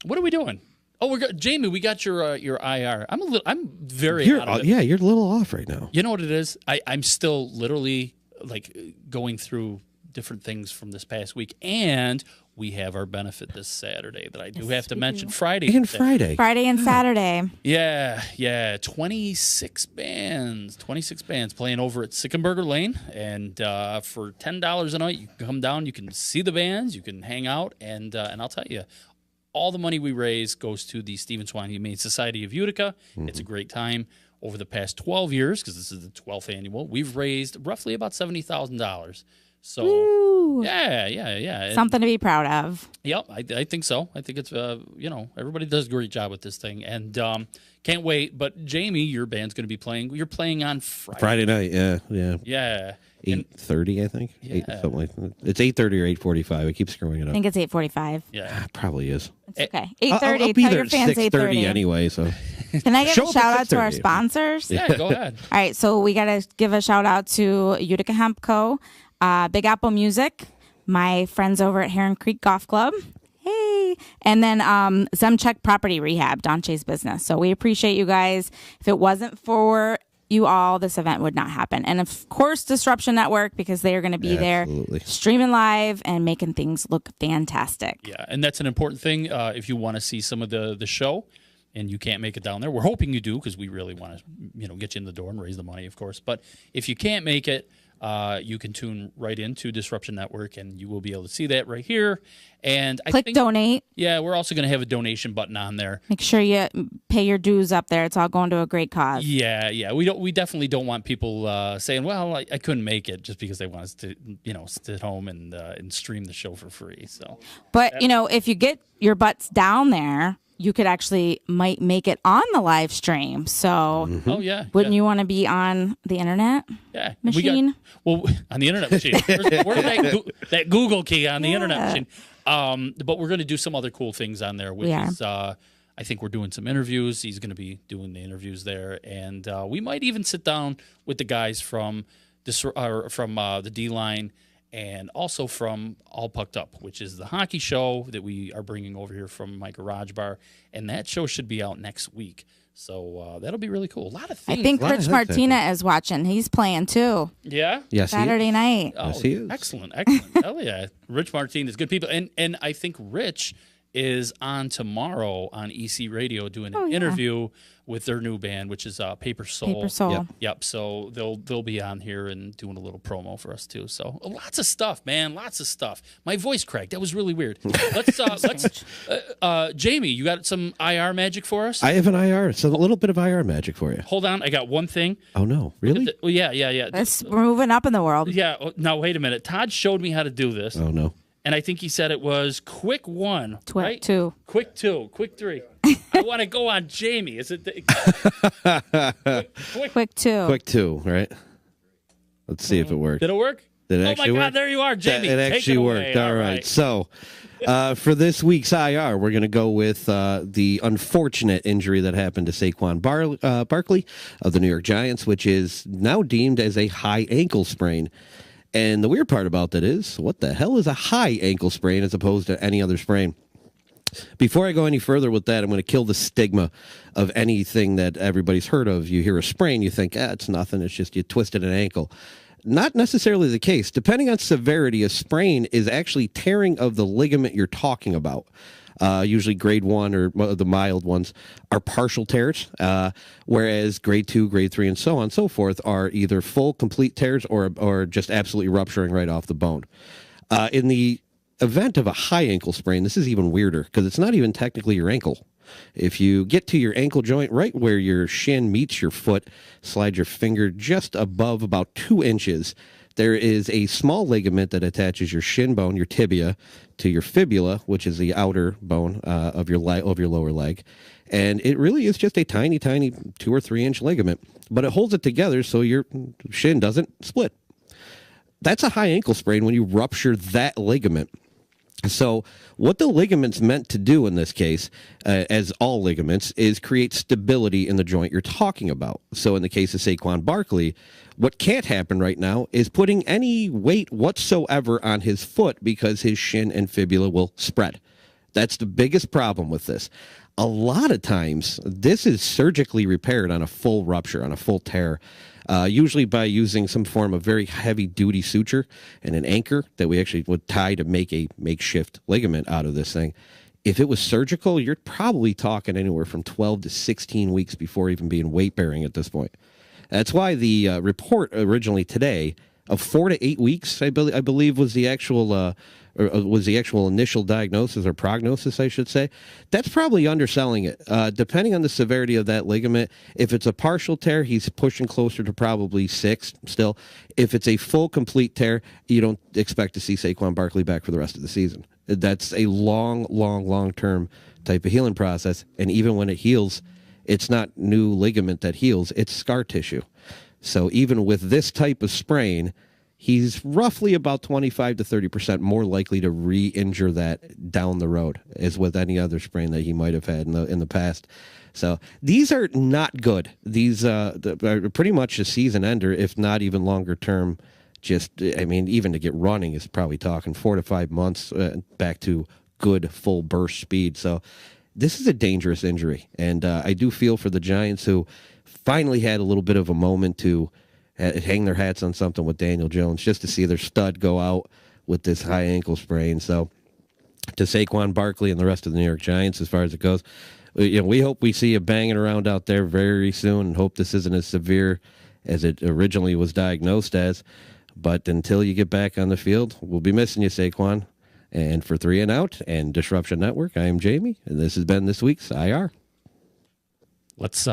What are we doing? Oh, Jamie, we got your IR. I'm very out of it. Yeah, you're a little off right now. You know what it is? I'm still literally like going through different things from this past week, and we have our benefit this Saturday that I do have to mention. Friday and Saturday. Yeah. 26 bands playing over at Sickenburger Lane, and for $10 a night, you can come down, you can see the bands, you can hang out, and I'll tell you, all the money we raise goes to the Stephen Swan Humane Society of Utica. Mm-hmm. It's a great time. Over the past 12 years, because this is the 12th annual, we've raised roughly about $70,000. So Woo. yeah. Something to be proud of. Yep, I think so. I think it's everybody does a great job with this thing, and can't wait. But Jamie, your band's going to be playing. You're playing on Friday. Friday night, yeah. Yeah. 8:30, I think. Yeah. Something like that. It's 8:30 or 8:45. I keep screwing it I up. think it's 8:45. Yeah. Probably is. It's okay. I'll 8:30. be Tell there your at fans 6:30 8:30 anyway. So Can I give Show a up at shout out to our 6:30. sponsors? Yeah, go ahead. All right, so we got to give a shout out to Utica Hemp Co., Big Apple Music, my friends over at Heron Creek Golf Club. Hey. And then Zemcheck Property Rehab, Donche's business. So we appreciate you guys. If it wasn't for you all, this event would not happen. And of course, Disruption Network, because they are going to be Absolutely. there streaming live and making things look fantastic. Yeah, and that's an important thing. If you want to see some of the show, and you can't make it down there, we're hoping you do because we really want to, get you in the door and raise the money, of course. But if you can't make it, you can tune right into Disruption Network, and you will be able to see that right here. And I Click think, donate. yeah, we're also going to have a donation button on there. Make sure you pay your dues up there. It's all going to a great cause. Yeah. We definitely don't want people saying, "Well, I couldn't make it," just because they want us to, sit home and stream the show for free. So, But, if you get your butts down there, you could actually might make it on the live stream. So oh yeah, wouldn't you want to be on the internet? Yeah, machine? On the internet machine. Where's that Google key on the internet machine? But we're going to do some other cool things on there, which is I think we're doing some interviews. He's going to be doing the interviews there, and we might even sit down with the guys from the D-Line and also from All Pucked Up, which is the hockey show that we are bringing over here from my garage bar, and that show should be out next week. So that'll be really cool. A lot of things. I think Lot of Rich heads, Martina is watching. He's playing too. Yeah. yes, Saturday night. Oh, Yes, he is. Excellent. Hell yeah. Rich Martinez, good people. And I think Rich is on tomorrow on EC Radio doing an interview with their new band, which is Paper Soul. Paper Soul. Yep. So they'll be on here and doing a little promo for us too. So lots of stuff, man. Lots of stuff. My voice cracked. That was really weird. Let's Jamie, you got some IR magic for us? I have an IR. It's a little bit of IR magic for you. Hold on. I got one thing. Oh no, really? Well, yeah. We're moving up in the world. Yeah. Now wait a minute. Todd showed me how to do this. Oh no. And I think he said it was quick one, right? Two. Quick two, quick three. I want to go on Jamie. Is it Quick two. Quick two, right? Let's see if it worked. Did it work? Did it oh actually my God! work? There you are, Jamie. It Take actually away. worked. All right. So, for this week's IR, we're going to go with the unfortunate injury that happened to Saquon Barkley of the New York Giants, which is now deemed as a high ankle sprain. And the weird part about that is, what the hell is a high ankle sprain as opposed to any other sprain? Before I go any further with that, I'm going to kill the stigma of anything that everybody's heard of. You hear a sprain, you think, it's nothing. It's just you twisted an ankle. Not necessarily the case. Depending on severity, a sprain is actually tearing of the ligament you're talking about. Usually grade 1 or the mild ones are partial tears, whereas grade 2, grade 3, and so on and so forth are either full, complete tears or just absolutely rupturing right off the bone. In the event of a high ankle sprain, this is even weirder because it's not even technically your ankle. If you get to your ankle joint right where your shin meets your foot, slide your finger just above about 2 inches, there is a small ligament that attaches your shin bone, your tibia, to your fibula, which is the outer bone of your lower leg. And it really is just a tiny, tiny 2 or 3 inch ligament, but it holds it together so your shin doesn't split. That's a high ankle sprain when you rupture that ligament. So what the ligament's meant to do in this case, as all ligaments, is create stability in the joint you're talking about. So in the case of Saquon Barkley, what can't happen right now is putting any weight whatsoever on his foot because his shin and fibula will spread. That's the biggest problem with this. A lot of times, this is surgically repaired on a full rupture, on a full tear, usually by using some form of very heavy-duty suture and an anchor that we actually would tie to make a makeshift ligament out of this thing. If it was surgical, you're probably talking anywhere from 12 to 16 weeks before even being weight-bearing at this point. That's why the report originally today of 4 to 8 weeks. I believe was the actual. Or was the actual initial diagnosis or prognosis, I should say. That's probably underselling it. Depending on the severity of that ligament, if it's a partial tear, he's pushing closer to probably 6 still. If it's a full, complete tear, you don't expect to see Saquon Barkley back for the rest of the season. That's a long-term type of healing process. And even when it heals, it's not new ligament that heals, it's scar tissue. So even with this type of sprain, he's roughly about 25 to 30% more likely to re-injure that down the road as with any other sprain that he might have had in the past. So these are not good. These are pretty much a season ender, if not even longer term. Even to get running is probably talking 4 to 5 months back to good full burst speed. So this is a dangerous injury. And I do feel for the Giants, who finally had a little bit of a moment to hang their hats on something with Daniel Jones, just to see their stud go out with this high ankle sprain. So to Saquon Barkley and the rest of the New York Giants, as far as it goes, we hope we see you banging around out there very soon, and hope this isn't as severe as it originally was diagnosed as. But until you get back on the field, we'll be missing you, Saquon. And for 3 and Out and Disruption Network, I am Jamie, and this has been this week's IR. Let's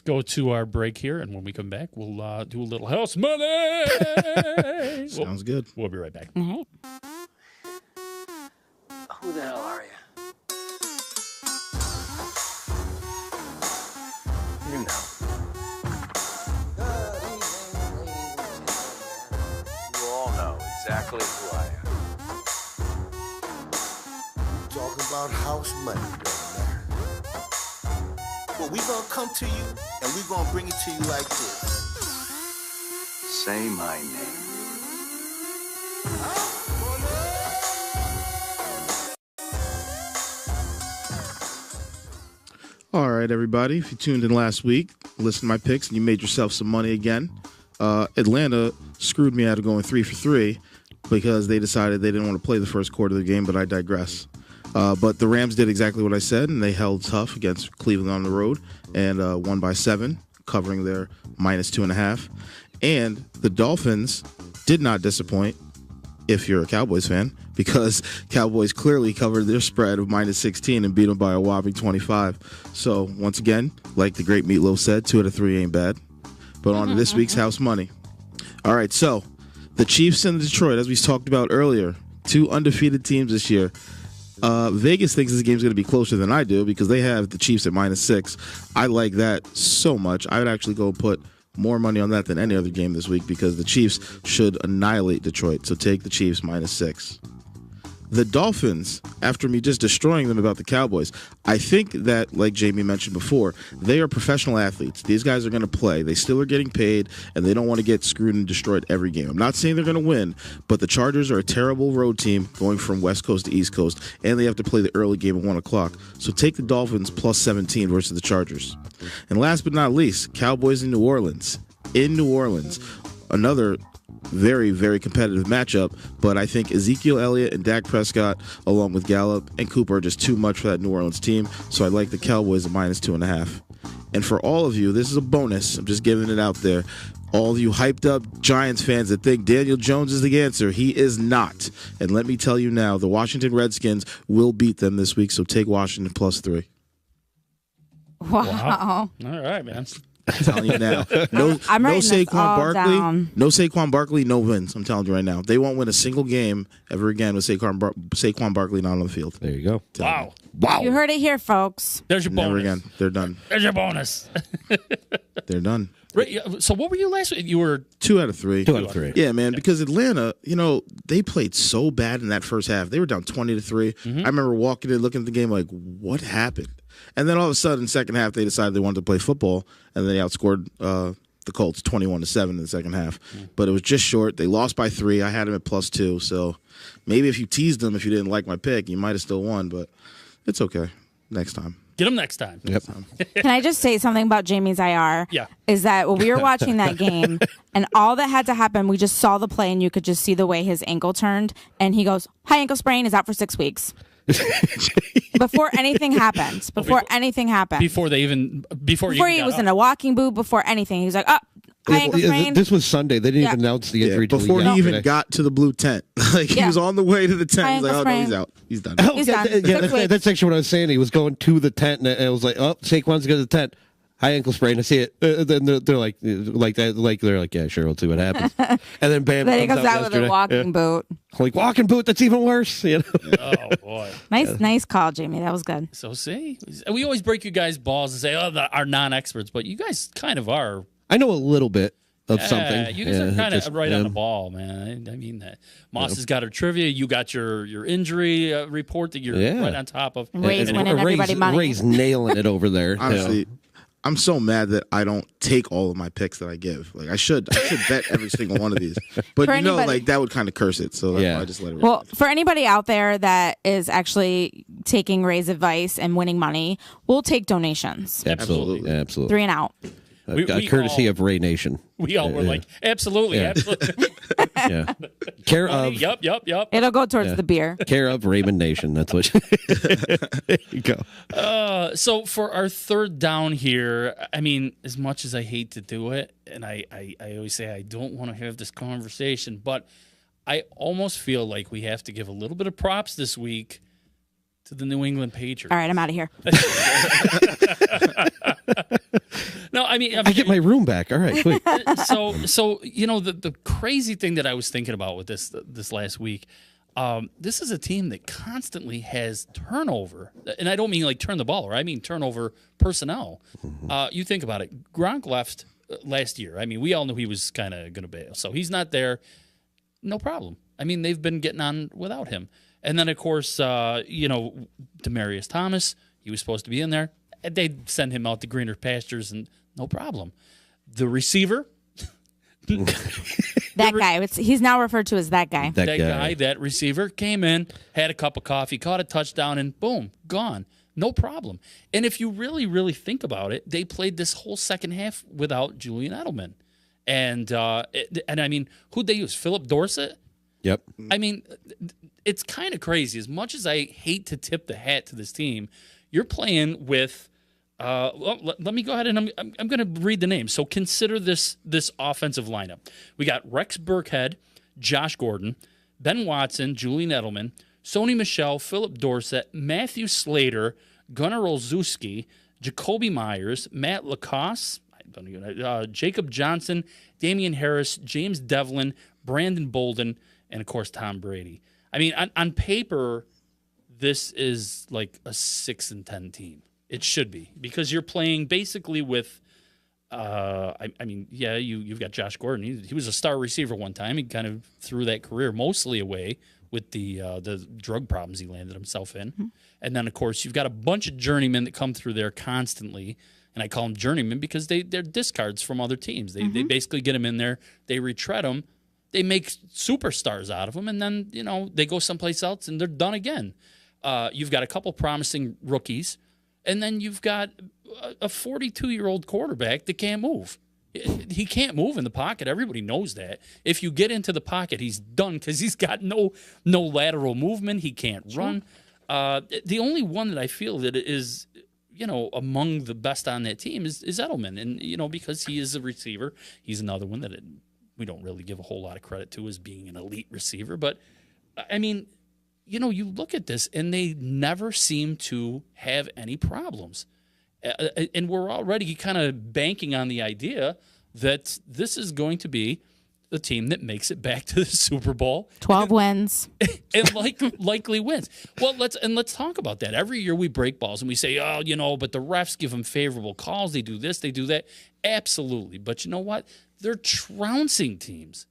go to our break here, and when we come back, we'll do a little house money. Sounds good. We'll be right back. All right. Who the hell are you? You know. You all know exactly who I am. Talking about house money right there. Well, we gonna come to you, and we gonna bring it to you like this. Say my name. All right, everybody. If you tuned in last week, listen to my picks, and you made yourself some money again. Atlanta screwed me out of going 3 for 3 because they decided they didn't want to play the first quarter of the game, but I digress. But the Rams did exactly what I said, and they held tough against Cleveland on the road and won by 7, covering their -2.5. And the Dolphins did not disappoint, if you're a Cowboys fan, because Cowboys clearly covered their spread of -16 and beat them by a whopping 25. So, once again, like the great Meatloaf said, 2 out of 3 ain't bad. But on to this week's house money. All right, so the Chiefs and Detroit, as we talked about earlier, 2 undefeated teams this year. Vegas thinks this game's going to be closer than I do because they have the Chiefs at -6. I like that so much. I would actually go put more money on that than any other game this week because the Chiefs should annihilate Detroit. So take the Chiefs -6. The Dolphins, after me just destroying them about the Cowboys, I think that, like Jamie mentioned before, they are professional athletes. These guys are going to play. They still are getting paid, and they don't want to get screwed and destroyed every game. I'm not saying they're going to win, but the Chargers are a terrible road team going from West Coast to East Coast, and they have to play the early game at 1 o'clock. So take the Dolphins +17 versus the Chargers. And last but not least, Cowboys in New Orleans. In New Orleans, another very, very competitive matchup, but I think Ezekiel Elliott and Dak Prescott, along with Gallup and Cooper, are just too much for that New Orleans team, so I like the Cowboys at -2.5. And for all of you, this is a bonus. I'm just giving it out there. All of you hyped up Giants fans that think Daniel Jones is the answer, he is not. And let me tell you now, the Washington Redskins will beat them this week, so take Washington +3. Wow. All right, man. I'm telling you now. No I'm writing this Saquon all Barkley. down. No Saquon Barkley, no wins. I'm telling you right now. They won't win a single game ever again with Saquon Barkley not on the field. There you go. Wow. Wow. You heard it here, folks. There's your bonus. Never again. They're done. There's your bonus. They're done. Right, so what were you last week? You were 2 out of 3. 2 out of 3. Yeah, man, because Atlanta, they played so bad in that first half. They were down 20-3. I remember walking in, looking at the game like, what happened? And then all of a sudden, second half, they decided they wanted to play football, and they outscored the Colts 21-7 in the second half. But it was just short. They lost by 3. I had them at +2. So maybe if you teased them, if you didn't like my pick, you might have still won. But it's okay. Next time. get them next time. Yep. Can I just say something about Jamie's IR? Yeah. Is that when we were watching that game and all that had to happen, we just saw the play and you could just see the way his ankle turned. And he goes, high ankle sprain, is out for 6 weeks. Before anything happened. Before he he even was got in a walking boot. Before anything, he was like, "Oh, High ankle sprain. This was Sunday. They didn't Yeah. even announce the injury till before he yesterday. even got to the blue tent. Like he Yeah. was on the way to the tent. High He's like, ankle oh no, he's sprain. out. He's done. Oh, He's yeah, done. yeah, 6 weeks. that's actually what I was saying. He was going to the tent, and I was like, "Oh, Saquon's going to the tent. High ankle sprain. I see it." Then they're like that. Like they're like, "Yeah, sure, we'll see what happens." And then bam, Then he comes comes out with a yesterday. walking Yeah. boot. Like walking boot. That's even worse. You know? Oh boy. Nice call, Jamie. That was good. So see, we always break you guys' balls and say, "Oh, our non-experts," but you guys kind of are. I know a little bit of Yeah, something. you guys are Yeah, kind just, of right on yeah. the ball, man. I mean that. Moss has got her trivia. You got your injury report that you're Yeah. right on top of. Ray's And winning everybody money. Ray's nailing it over there. Honestly, I'm so mad that I don't take all of my picks that I give. Like I should bet every single one of these. But For you know, anybody- like that would kind of curse it. So that's Yeah. why I just let it. Well, for anybody out there that is actually taking Ray's advice and winning money, we'll take donations. Absolutely. Absolutely. 3 and out. We Courtesy all- of Ray Nation. We all were like, absolutely, Yeah. absolutely. Yeah. Care of Yup. It'll go towards the beer. care of Raymond Nation. That's what there you go. So for our third down here, I mean, as much as I hate to do it, and I always say I don't want to have this conversation, but I almost feel like we have to give a little bit of props this week to the New England Patriots. All right, I'm out of here. No, I mean, I get my room back. All right, quick. so you know the crazy thing that I was thinking about with this last week. This is a team that constantly has turnover, and I don't mean like turn the ball over. I mean turnover personnel. You think about it. Gronk left last year. I mean, we all knew he was kind of going to bail, so he's not there. No problem. I mean, they've been getting on without him. And then of course, Demaryius Thomas. He was supposed to be in there. They'd send him out to greener pastures, and no problem. The receiver. That guy. He's now referred to as that guy. That guy, that receiver, came in, had a cup of coffee, caught a touchdown, and boom, gone. No problem. And if you really, really think about it, they played this whole second half without Julian Edelman. And I mean, who'd they use? Philip Dorsett? Yep. I mean, it's kind of crazy. As much as I hate to tip the hat to this team, you're playing with. Let me go ahead and I'm going to read the names. So consider this offensive lineup. We got Rex Burkhead, Josh Gordon, Ben Watson, Julian Edelman, Sony Michel, Philip Dorsett, Matthew Slater, Gunnar Olszewski, Jacoby Myers, Matt Lacoste, Jacob Johnson, Damian Harris, James Devlin, Brandon Bolden, and of course Tom Brady. I mean, on paper, this is like a 6-10 team. It should be, because you're playing basically with. You've got Josh Gordon. He was a star receiver one time. He kind of threw that career mostly away with the drug problems he landed himself in. Mm-hmm. And then, of course, you've got a bunch of journeymen that come through there constantly. And I call them journeymen because they're discards from other teams. They basically get them in there, they retread them, they make superstars out of them, and then they go someplace else and they're done again. You've got a couple promising rookies. And then you've got a 42-year-old quarterback that can't move. He can't move in the pocket. Everybody knows that. If you get into the pocket, he's done because he's got no lateral movement. He can't run. The only one that I feel that is, among the best on that team is Edelman. And, because he is a receiver, he's another one that we don't really give a whole lot of credit to as being an elite receiver. But, I mean, you look at this, and they never seem to have any problems. And we're already kind of banking on the idea that this is going to be the team that makes it back to the Super Bowl. 12 wins. And likely wins. Well, let's talk about that. Every year we break balls and we say, but the refs give them favorable calls. They do this, they do that. Absolutely. But you know what? They're trouncing teams.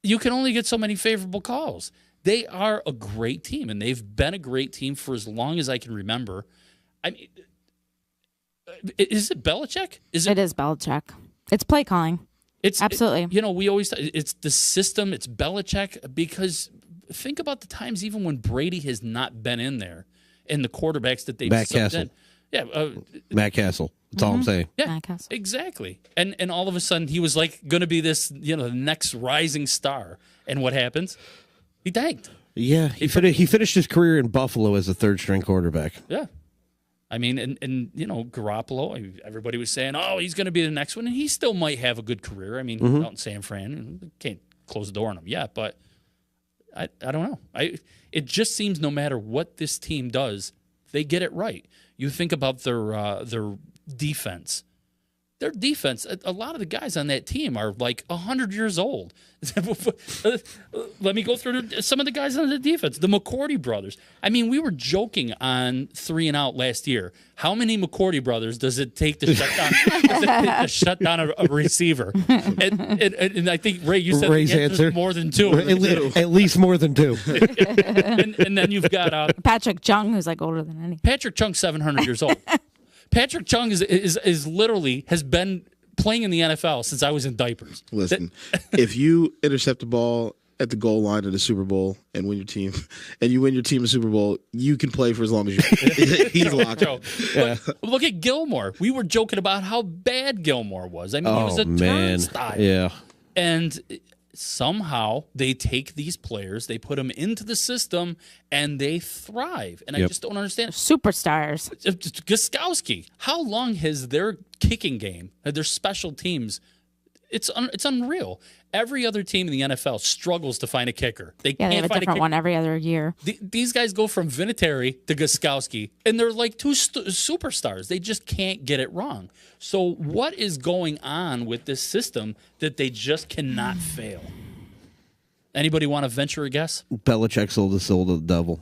You can only get so many favorable calls. They are a great team, and they've been a great team for as long as I can remember. I mean, is it Belichick? It is Belichick. It's play calling. Absolutely. We always it's the system. It's Belichick, because think about the times even when Brady has not been in there, and the quarterbacks that they've Matt subbed Castle. in. Yeah, Matt Castle. That's all I'm saying. yeah, Matt Castle. exactly. And all of a sudden he was like going to be this, the next rising star. And what happens? He tanked. Yeah, he finished his career in Buffalo as a third-string quarterback. Yeah. I mean, and Garoppolo, everybody was saying, oh, he's going to be the next one, and he still might have a good career. I mean, out in San Fran, can't close the door on him yet, but I don't know. It just seems no matter what this team does, they get it right. You think about their defense. Their defense, a lot of the guys on that team are like 100 years old. Let me go through some of the guys on the defense. The McCourty brothers. I mean, we were joking on 3 and Out last year. How many McCourty brothers does it take to shut down a receiver? And I think, Ray, you said Ray's the answer answer. is more than 2. At least more than 2. and then you've got Patrick Chung, who's like older than any. Patrick Chung, 700 years old. Patrick Chung is literally has been playing in the NFL since I was in diapers. Listen, if you intercept the ball at the goal line of the Super Bowl and win your team, and you win your team a Super Bowl, you can play for as long as you. He's locked up. Yeah. Look at Gilmore. We were joking about how bad Gilmore was. I mean, he was a turnstile. Yeah. And somehow they take these players, they put them into the system, and they thrive. And I just don't understand. Superstars. Gostkowski, how long has their kicking game, their special teams, it's unreal. Every other team in the NFL struggles to find a kicker. They Yeah, can't they have a find different kicker. one every other year. These guys go from Vinatieri to Gostkowski, and they're like 2 superstars. They just can't get it wrong. So what is going on with this system that they just cannot fail? Anybody want to venture a guess? Belichick sold his soul to the devil.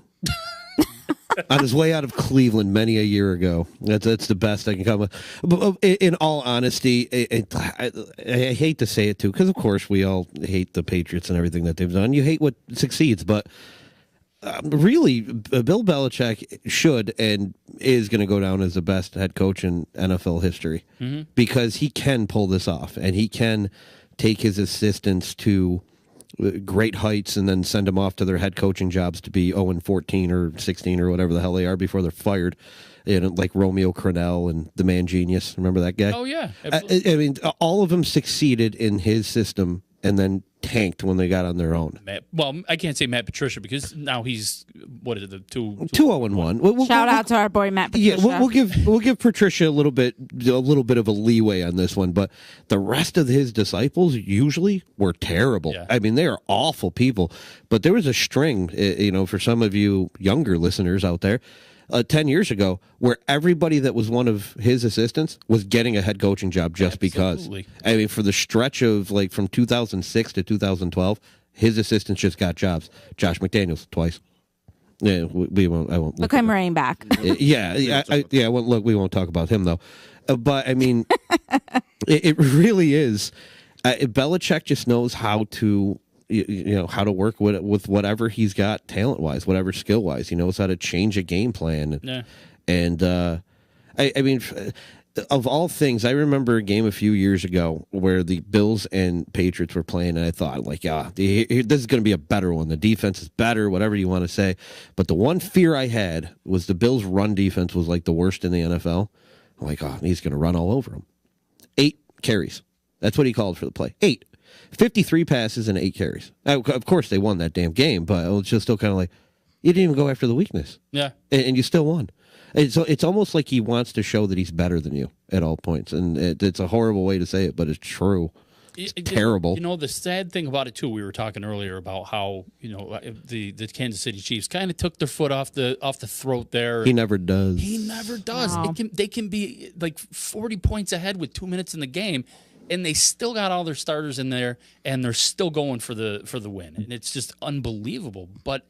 On his way out of Cleveland many a year ago. That's the best I can come with. But in all honesty, I hate to say it too, because of course we all hate the Patriots and everything that they've done. You hate what succeeds, but really, Bill Belichick should and is going to go down as the best head coach in NFL history because he can pull this off and he can take his assistants to great heights and then send them off to their head coaching jobs to be 0-14 or 16 or whatever the hell they are before they're fired. Like Romeo Crennel and the Man Genius. Remember that guy? Oh, yeah. I mean, all of them succeeded in his system and then tanked when they got on their own. Well, I can't say Matt Patricia because now he's, what is it, the 2-0-1. Shout out to our boy Matt Patricia. Yeah, we'll give Patricia a little bit of a leeway on this one, but the rest of his disciples usually were terrible. Yeah. I mean, they are awful people. But there was a string, for some of you younger listeners out there, 10 years ago, where everybody that was one of his assistants was getting a head coaching job just Absolutely. because. I mean, for the stretch of like from 2006 to 2012, his assistants just got jobs. Josh McDaniels twice. Yeah, we won't. I won't. Look, I'm running back. Yeah. We won't talk about him though. But I mean, it really is. Belichick just knows how to. How to work with whatever he's got talent wise, whatever skill wise. He knows how to change a game plan. Yeah. And I mean, of all things, I remember a game a few years ago where the Bills and Patriots were playing, and I thought, like, this is going to be a better one. The defense is better, whatever you want to say. But the one fear I had was the Bills' run defense was like the worst in the NFL. I'm like, he's going to run all over them. 8 carries. That's what he called for the play. 8. 53 passes and 8 carries. Of course, they won that damn game, but it was just still kind of like, you didn't even go after the weakness. Yeah. And you still won. And so it's almost like he wants to show that he's better than you at all points. And it's a horrible way to say it, but it's true. It's terrible. The sad thing about it, too, we were talking earlier about how, the Kansas City Chiefs kind of took their foot off the throat there. He never does. He never does. No. They can be like 40 points ahead with 2 minutes in the game, and they still got all their starters in there, and they're still going for the win. And it's just unbelievable. But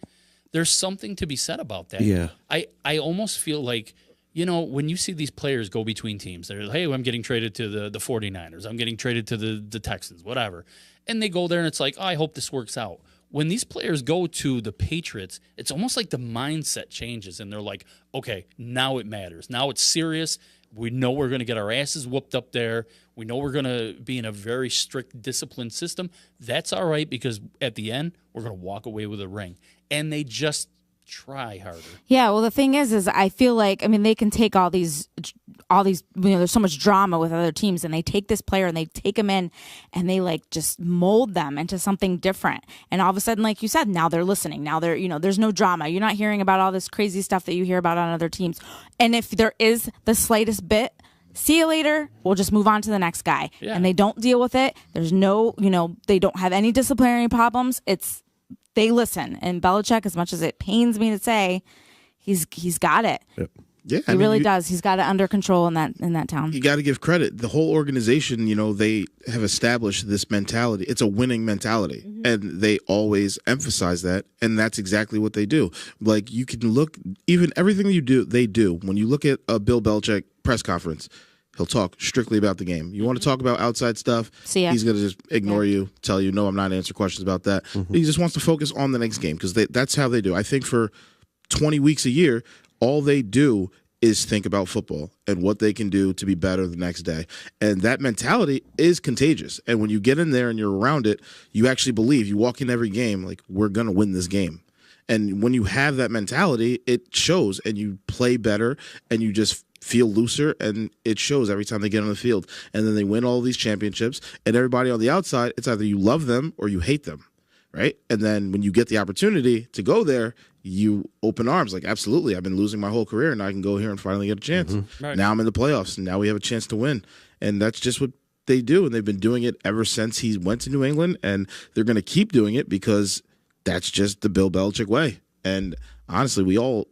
there's something to be said about that. Yeah. I almost feel like, when you see these players go between teams, they're like, hey, I'm getting traded to the 49ers. I'm getting traded to the Texans, whatever. And they go there, and it's like, I hope this works out. When these players go to the Patriots, it's almost like the mindset changes, and they're like, okay, now it matters. Now it's serious. We know we're going to get our asses whooped up there. We know we're going to be in a very strict, disciplined system. That's all right because at the end, we're going to walk away with a ring. And they just try harder. Yeah, well, the thing is I feel like, I mean, they can take all these, there's so much drama with other teams, and they take this player and they take him in and they like just mold them into something different. And all of a sudden, like you said, now they're listening. Now they're, there's no drama. You're not hearing about all this crazy stuff that you hear about on other teams. And if there is the slightest bit, see you later. We'll just move on to the next guy. Yeah. And they don't deal with it. There's no, they don't have any disciplinary problems. They listen. And Belichick, as much as it pains me to say, he's got it. Yep. Yeah, He really does. He's got it under control in that town. You got to give credit. The whole organization, they have established this mentality. It's a winning mentality, and they always emphasize that, and that's exactly what they do. Like, you can look, even everything they do. When you look at a Bill Belichick press conference, he'll talk strictly about the game. You want to talk about outside stuff, See ya. he's going to just ignore you, tell you, no, I'm not answering questions about that. He just wants to focus on the next game, because that's how they do. I think for 20 weeks a year, all they do is think about football and what they can do to be better the next day. And that mentality is contagious. And when you get in there and you're around it, you actually believe. You walk in every game like, we're going to win this game. And when you have that mentality, it shows, and you play better, and you just feel looser, and it shows every time they get on the field. And then they win all these championships, and everybody on the outside, it's either you love them or you hate them. Right. And then when you get the opportunity to go there, you open arms like, absolutely. I've been losing my whole career, and I can go here and finally get a chance. Right. Now I'm in the playoffs, and now we have a chance to win. And that's just what they do. And they've been doing it ever since he went to New England. And they're going to keep doing it because that's just the Bill Belichick way. And honestly, we all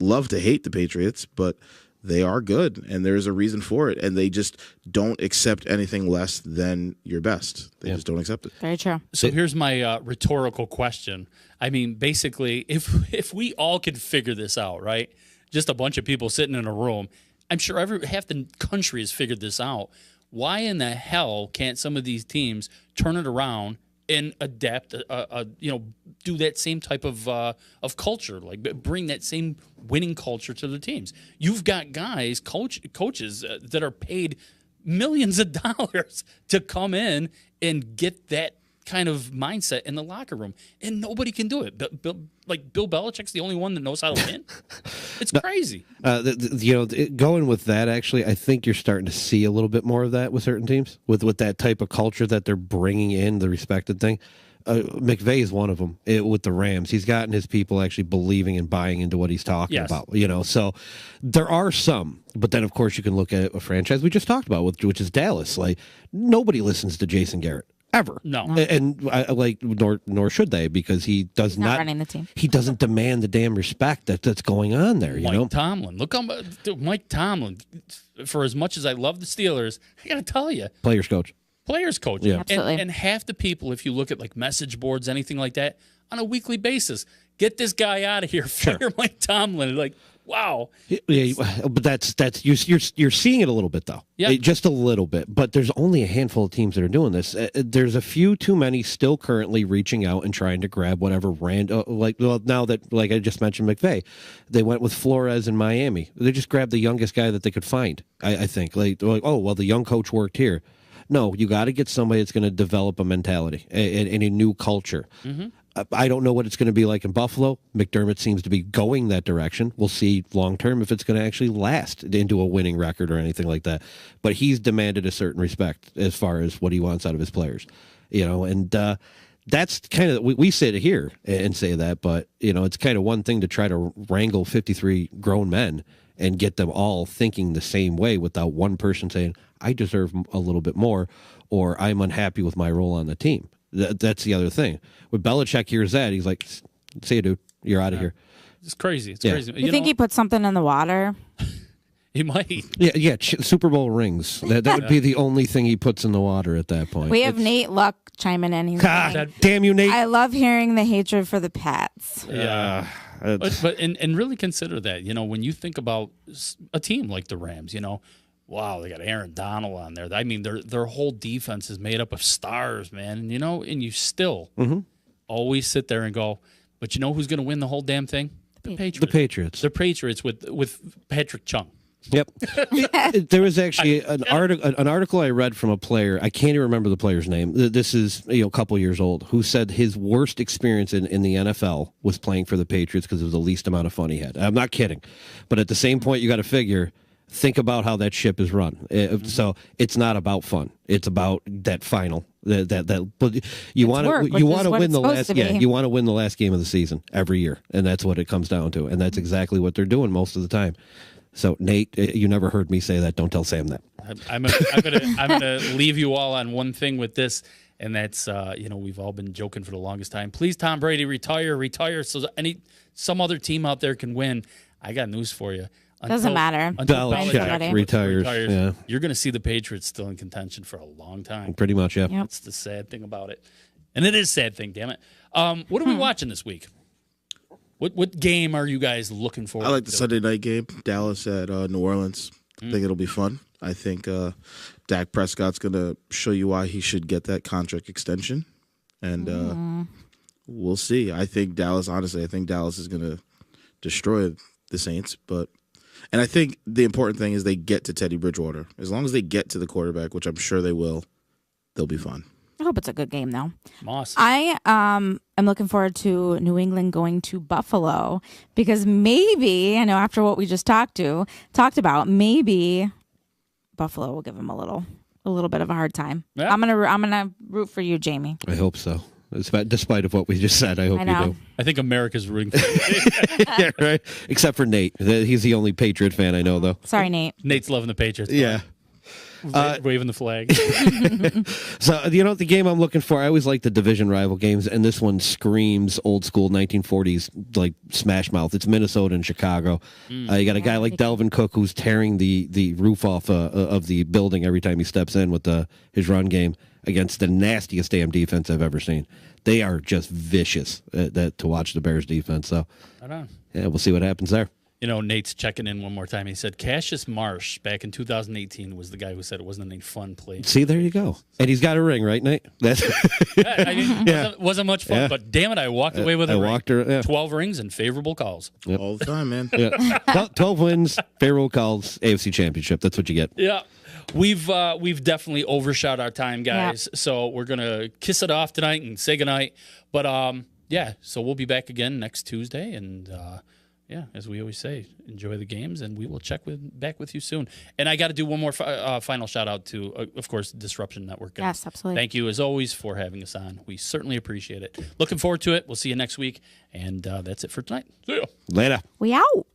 love to hate the Patriots, but they are good, and there's a reason for it. And they just don't accept anything less than your best. They just don't accept it. Very true. So here's my rhetorical question. I mean, basically, if we all could figure this out, right? Just a bunch of people sitting in a room. I'm sure half the country has figured this out. Why in the hell can't some of these teams turn it around and adapt? Do that same type of culture, like bring that same winning culture to the teams. You've got guys, coaches that are paid millions of dollars to come in and get that kind of mindset in the locker room, and nobody can do it. Bill Belichick's the only one that knows how to win. It's crazy. Going with that, actually, I think you're starting to see a little bit more of that with certain teams, with that type of culture that they're bringing in, the respected thing. McVay is one of them with the Rams. He's gotten his people actually believing and buying into what he's talking about. So there are some, but then of course you can look at a franchise we just talked about, which is Dallas. Like, nobody listens to Jason Garrett. Ever. No. And nor should they, because he does not running the team. He doesn't demand the damn respect that's going on there. Mike Tomlin. Look, Mike Tomlin. For as much as I love the Steelers, I got to tell you, players coach. Yeah, absolutely. And half the people, if you look at like message boards, anything like that, on a weekly basis, get this guy out of here. Fire Mike Tomlin. Like, wow. Yeah, but that's you're seeing it a little bit though. Yeah, just a little bit. But there's only a handful of teams that are doing this. There's a few too many still currently reaching out and trying to grab whatever now that, like I just mentioned, McVay, they went with Flores in Miami. They just grabbed the youngest guy that they could find. I think like oh well, the young coach worked here. No, you got to get somebody that's going to develop a mentality and a new culture. Mm-hmm. I don't know what it's going to be like in Buffalo. McDermott seems to be going that direction. We'll see long term if it's going to actually last into a winning record or anything like that. But he's demanded a certain respect as far as what he wants out of his players, and that's kind of, we sit here and say that, but it's kind of one thing to try to wrangle 53 grown men and get them all thinking the same way without one person saying, I deserve a little bit more, or I'm unhappy with my role on the team. That's the other thing. When Belichick hears that, he's like, see you, dude. You're out of here. It's crazy. It's crazy. You think he put something in the water? He might. Yeah. Super Bowl rings. That would be the only thing he puts in the water at that point. We have Nate Luck chiming in. He's saying, damn you, Nate. I love hearing the hatred for the Pats. Yeah. But really consider that, when you think about a team like the Rams, wow, they got Aaron Donald on there. I mean, their whole defense is made up of stars, man. And, and you still always sit there and go, but you know who's going to win the whole damn thing? The Patriots. The Patriots. The Patriots with Patrick Chung. Yep. There was actually an article I read from a player. I can't even remember the player's name. This is a couple years old. Who said his worst experience in the NFL was playing for the Patriots because it was the least amount of fun he had. I'm not kidding, but at the same point, you got to figure. Think about how that ship is run. So it's not about fun. It's about that final. But you want to win the last. Yeah, you want to win the last game of the season every year, and that's what it comes down to. And that's exactly what they're doing most of the time. So Nate, you never heard me say that. Don't tell Sam that. I'm gonna leave you all on one thing with this, and that's we've all been joking for the longest time. Please, Tom Brady, retire, so some other team out there can win. I got news for you. Doesn't matter. Until Belichick retires. Yeah. You're going to see the Patriots still in contention for a long time. Pretty much, yeah. Yep. That's the sad thing about it. And it is a sad thing, damn it. What are we watching this week? What game are you guys looking for? I like the Sunday night game, Dallas at New Orleans. I think it'll be fun. I think Dak Prescott's going to show you why he should get that contract extension. And we'll see. I think Dallas is going to destroy the Saints, and I think the important thing is they get to Teddy Bridgewater. As long as they get to the quarterback, which I'm sure they will, they'll be fine. I hope it's a good game, though. Moss. I am looking forward to New England going to Buffalo because maybe, I know after what we just talked about, maybe Buffalo will give them a little bit of a hard time. Yeah. I'm gonna root for you, Jamie. I hope so. Despite of what we just said, I hope you do. I think America's rooting for you. Yeah, right. Except for Nate. He's the only Patriot fan I know, though. Sorry, Nate. Nate's loving the Patriots. Yeah. Waving the flag. So, the game I'm looking for, I always like the division rival games, and this one screams old school 1940s, like Smash Mouth. It's Minnesota and Chicago. You got a guy like Dalvin Cook who's tearing the roof off of the building every time he steps in with his run game against the nastiest damn defense I've ever seen. They are just vicious to watch the Bears defense. So, Right on. yeah, we'll see what happens there. Nate's checking in one more time. He said Cassius Marsh back in 2018 was the guy who said it wasn't any fun play. See, there you go. And he's got a ring, right, Nate? That's Wasn't much fun, but damn it, I walked away with a ring. 12 rings and favorable calls. Yep. All the time, man. Yeah. 12 wins, favorable calls, AFC Championship. That's what you get. Yeah. We've definitely overshot our time, guys. Yeah. So we're gonna kiss it off tonight and say goodnight. But so we'll be back again next Tuesday, and as we always say, enjoy the games, and we will back with you soon. And I got to do one more final shout out to, of course, Disruption Network. Yes, absolutely. Thank you as always for having us on. We certainly appreciate it. Looking forward to it. We'll see you next week, and that's it for tonight. See ya. Later. We out.